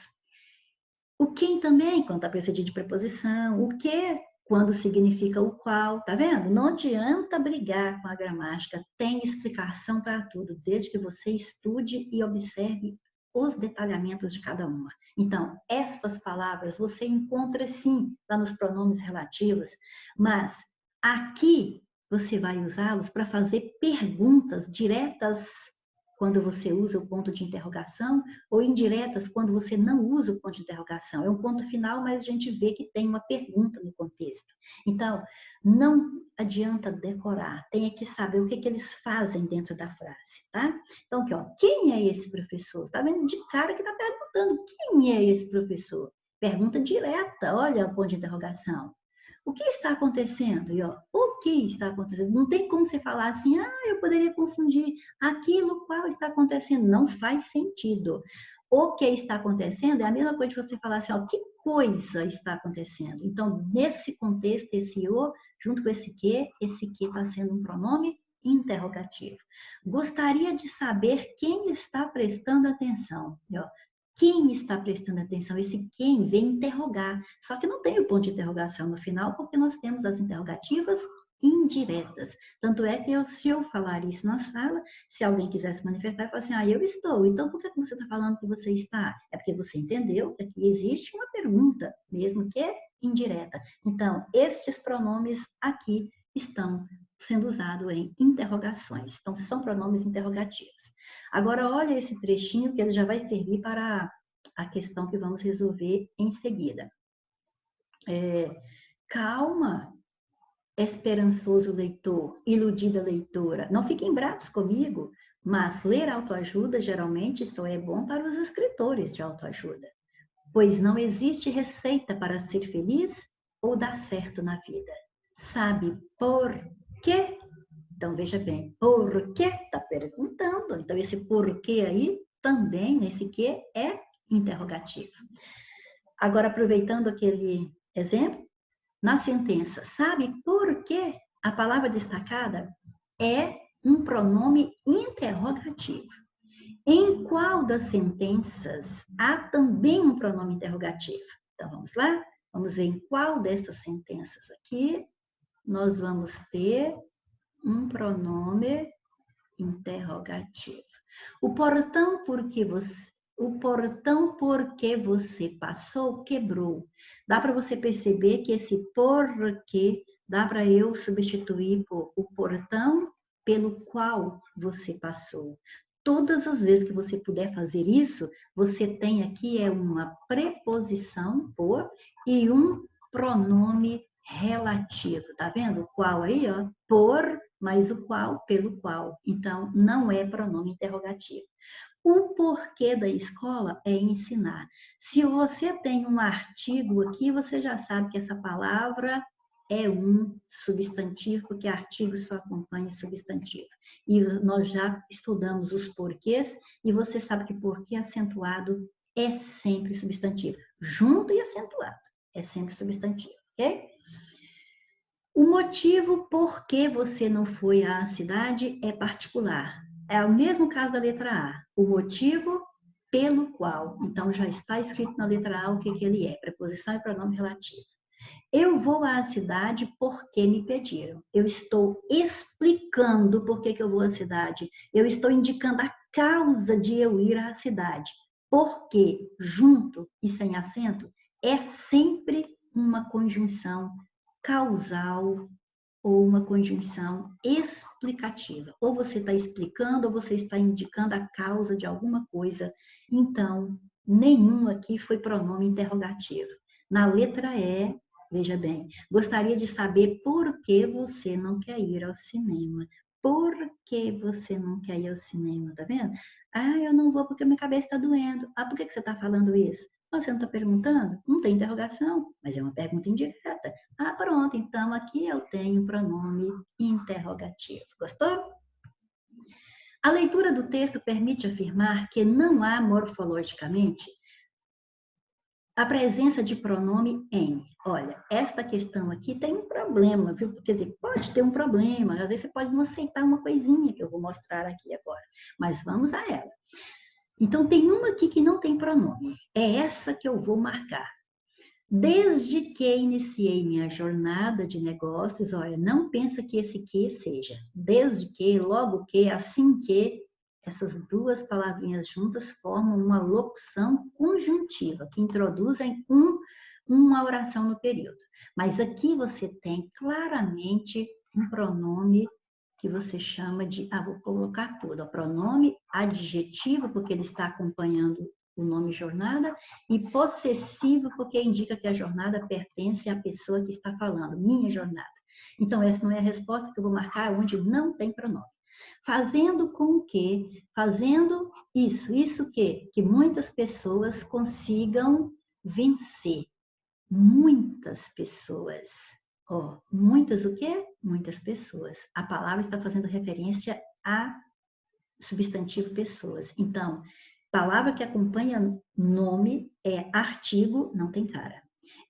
O quem também, quando está precedido de preposição. O que, quando significa o qual, tá vendo? Não adianta brigar com a gramática, tem explicação para tudo, desde que você estude e observe os detalhamentos de cada uma. Então, estas palavras você encontra sim lá nos pronomes relativos, mas aqui você vai usá-los para fazer perguntas diretas quando você usa o ponto de interrogação, ou indiretas quando você não usa o ponto de interrogação. É um ponto final, mas a gente vê que tem uma pergunta no contexto. Então, não adianta decorar, tem que saber o que eles fazem dentro da frase, tá? Então, aqui, ó, quem é esse professor? Está vendo de cara que está perguntando, quem é esse professor? Pergunta direta, olha o ponto de interrogação. O que está acontecendo? E, ó, o que está acontecendo? Não tem como você falar assim, eu poderia confundir aquilo qual está acontecendo. Não faz sentido. O que está acontecendo é a mesma coisa de você falar assim, ó, que coisa está acontecendo? Então, nesse contexto, esse o, junto com esse que está sendo um pronome interrogativo. Gostaria de saber quem está prestando atenção. Quem está prestando atenção? Esse quem vem interrogar. Só que não tem o ponto de interrogação no final, porque nós temos as interrogativas indiretas. Tanto é que se eu falar isso na sala, se alguém quiser se manifestar, eu falo assim, eu estou. Então, por que você está falando que você está? É porque você entendeu que aqui existe uma pergunta, mesmo que é indireta. Então, estes pronomes aqui estão sendo usados em interrogações. Então, são pronomes interrogativos. Agora, olha esse trechinho que ele já vai servir para a questão que vamos resolver em seguida. Calma, esperançoso leitor, iludida leitora. Não fiquem bravos comigo, mas ler autoajuda geralmente só é bom para os escritores de autoajuda, pois não existe receita para ser feliz ou dar certo na vida. Sabe por quê? Então, veja bem, por quê? Está perguntando. Então, esse porquê aí, também, nesse quê, é interrogativo. Agora, aproveitando aquele exemplo, na sentença, sabe por quê? A palavra destacada é um pronome interrogativo. Em qual das sentenças há também um pronome interrogativo? Então, vamos lá? Vamos ver em qual dessas sentenças aqui nós vamos ter um pronome interrogativo. O portão porque você passou quebrou. Dá para você perceber que esse porquê dá para eu substituir por o portão pelo qual você passou. Todas as vezes que você puder fazer isso, você tem aqui uma preposição por e um pronome relativo. Tá vendo? O qual aí, ó, por mais o qual pelo qual. Então, não é pronome interrogativo. O porquê da escola é ensinar. Se você tem um artigo aqui, você já sabe que essa palavra é um substantivo, porque artigo só acompanha substantivo. E nós já estudamos os porquês, e você sabe que porquê acentuado é sempre substantivo. Junto e acentuado, é sempre substantivo, ok? O motivo por que você não foi à cidade é particular. É o mesmo caso da letra A. O motivo pelo qual. Então, já está escrito na letra A o que ele é. Preposição e pronome relativo. Eu vou à cidade porque me pediram. Eu estou explicando por que eu vou à cidade. Eu estou indicando a causa de eu ir à cidade. Porque, junto e sem acento, é sempre uma conjunção causal ou uma conjunção explicativa. Ou você está explicando ou você está indicando a causa de alguma coisa. Então, nenhum aqui foi pronome interrogativo. Na letra E, veja bem, gostaria de saber por que você não quer ir ao cinema. Por que você não quer ir ao cinema, tá vendo? Eu não vou porque minha cabeça está doendo. Por que você está falando isso? Você não está perguntando? Não tem interrogação, mas é uma pergunta indireta. Pronto, então aqui eu tenho pronome interrogativo. Gostou? A leitura do texto permite afirmar que não há morfologicamente a presença de pronome em. Olha, esta questão aqui tem um problema, viu? Quer dizer, pode ter um problema, às vezes você pode não aceitar uma coisinha que eu vou mostrar aqui agora, mas vamos a ela. Então, tem uma aqui que não tem pronome. É essa que eu vou marcar. Desde que iniciei minha jornada de negócios, olha, não pensa que esse que seja. Desde que, logo que, assim que, essas duas palavrinhas juntas formam uma locução conjuntiva, que introduzem uma oração no período. Mas aqui você tem claramente um pronome que você chama de, vou colocar tudo, o pronome adjetivo, porque ele está acompanhando o nome jornada, e possessivo, porque indica que a jornada pertence à pessoa que está falando, minha jornada. Então, essa não é a resposta que eu vou marcar, onde não tem pronome. Fazendo com que, fazendo isso que muitas pessoas consigam vencer. Muitas pessoas. Muitas o quê? Muitas pessoas. A palavra está fazendo referência a substantivo pessoas. Então, palavra que acompanha nome é artigo, não tem cara.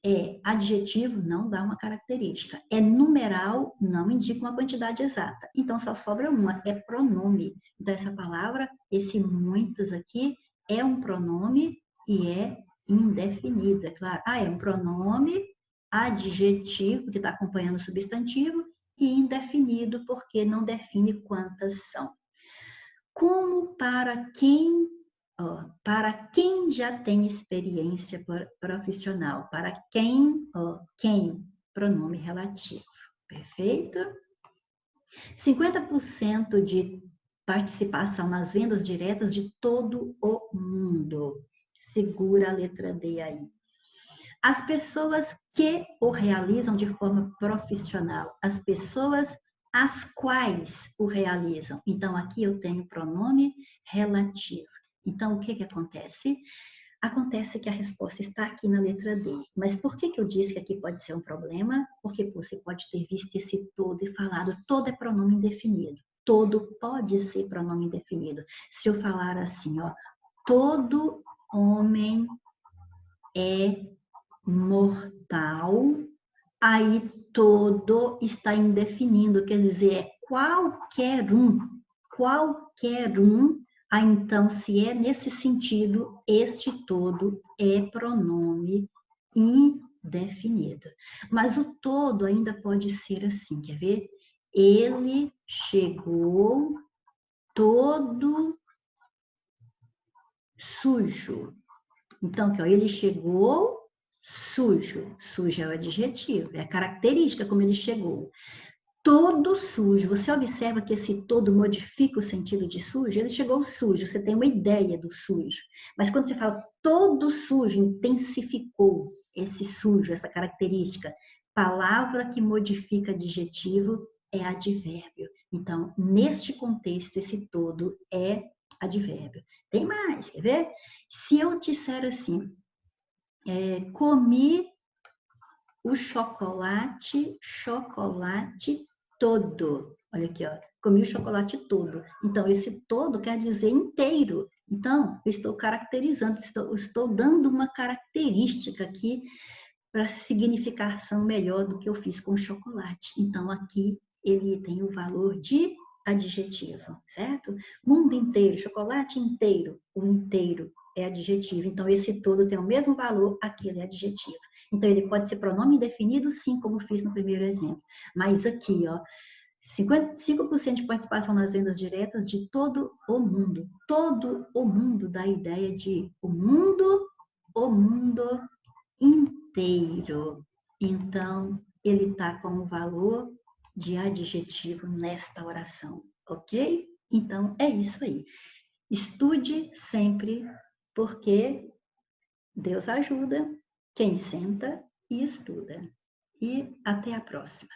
É adjetivo, não dá uma característica. É numeral, não indica uma quantidade exata. Então, só sobra uma, é pronome. Então, essa palavra, esse muitos aqui, é um pronome e é indefinido, é claro. Ah, é um pronome adjetivo, que está acompanhando o substantivo, e indefinido, porque não define quantas são. Como para quem já tem experiência profissional, para quem, pronome relativo, perfeito? 50% de participação nas vendas diretas de todo o mundo. Segura a letra D aí. As pessoas que o realizam de forma profissional, as pessoas as quais o realizam. Então, aqui eu tenho pronome relativo. Então, o que acontece? Acontece que a resposta está aqui na letra D. Mas por que eu disse que aqui pode ser um problema? Porque você pode ter visto esse todo e falado, todo é pronome indefinido. Todo pode ser pronome indefinido. Se eu falar assim, ó, todo homem é mortal, aí todo está indefinindo, quer dizer, é qualquer um. Ah, então, se é nesse sentido, este todo é pronome indefinido. Mas o todo ainda pode ser assim, quer ver? Ele chegou todo sujo. Então, aqui, ó, ele chegou sujo. Sujo é o adjetivo, é a característica como ele chegou. Todo sujo. Você observa que esse todo modifica o sentido de sujo? Ele chegou sujo, você tem uma ideia do sujo. Mas quando você fala todo sujo, intensificou esse sujo, essa característica. Palavra que modifica adjetivo é advérbio. Então, neste contexto, esse todo é advérbio. Tem mais, quer ver? Se eu disser assim, comi o chocolate todo. Olha aqui, ó. Comi o chocolate todo. Então, esse todo quer dizer inteiro. Então, eu estou caracterizando, estou dando uma característica aqui para significação melhor do que eu fiz com o chocolate. Então, aqui ele tem o valor de adjetivo, certo? Mundo inteiro, chocolate inteiro, o inteiro é adjetivo. Então, esse todo tem o mesmo valor, aquele é adjetivo. Então, ele pode ser pronome indefinido, sim, como fiz no primeiro exemplo. Mas aqui, ó, 55% de participação nas vendas diretas de todo o mundo. Todo o mundo dá a ideia de o mundo inteiro. Então, ele está com o valor de adjetivo nesta oração, ok? Então, é isso aí. Estude sempre, porque Deus ajuda quem senta e estuda. E até a próxima.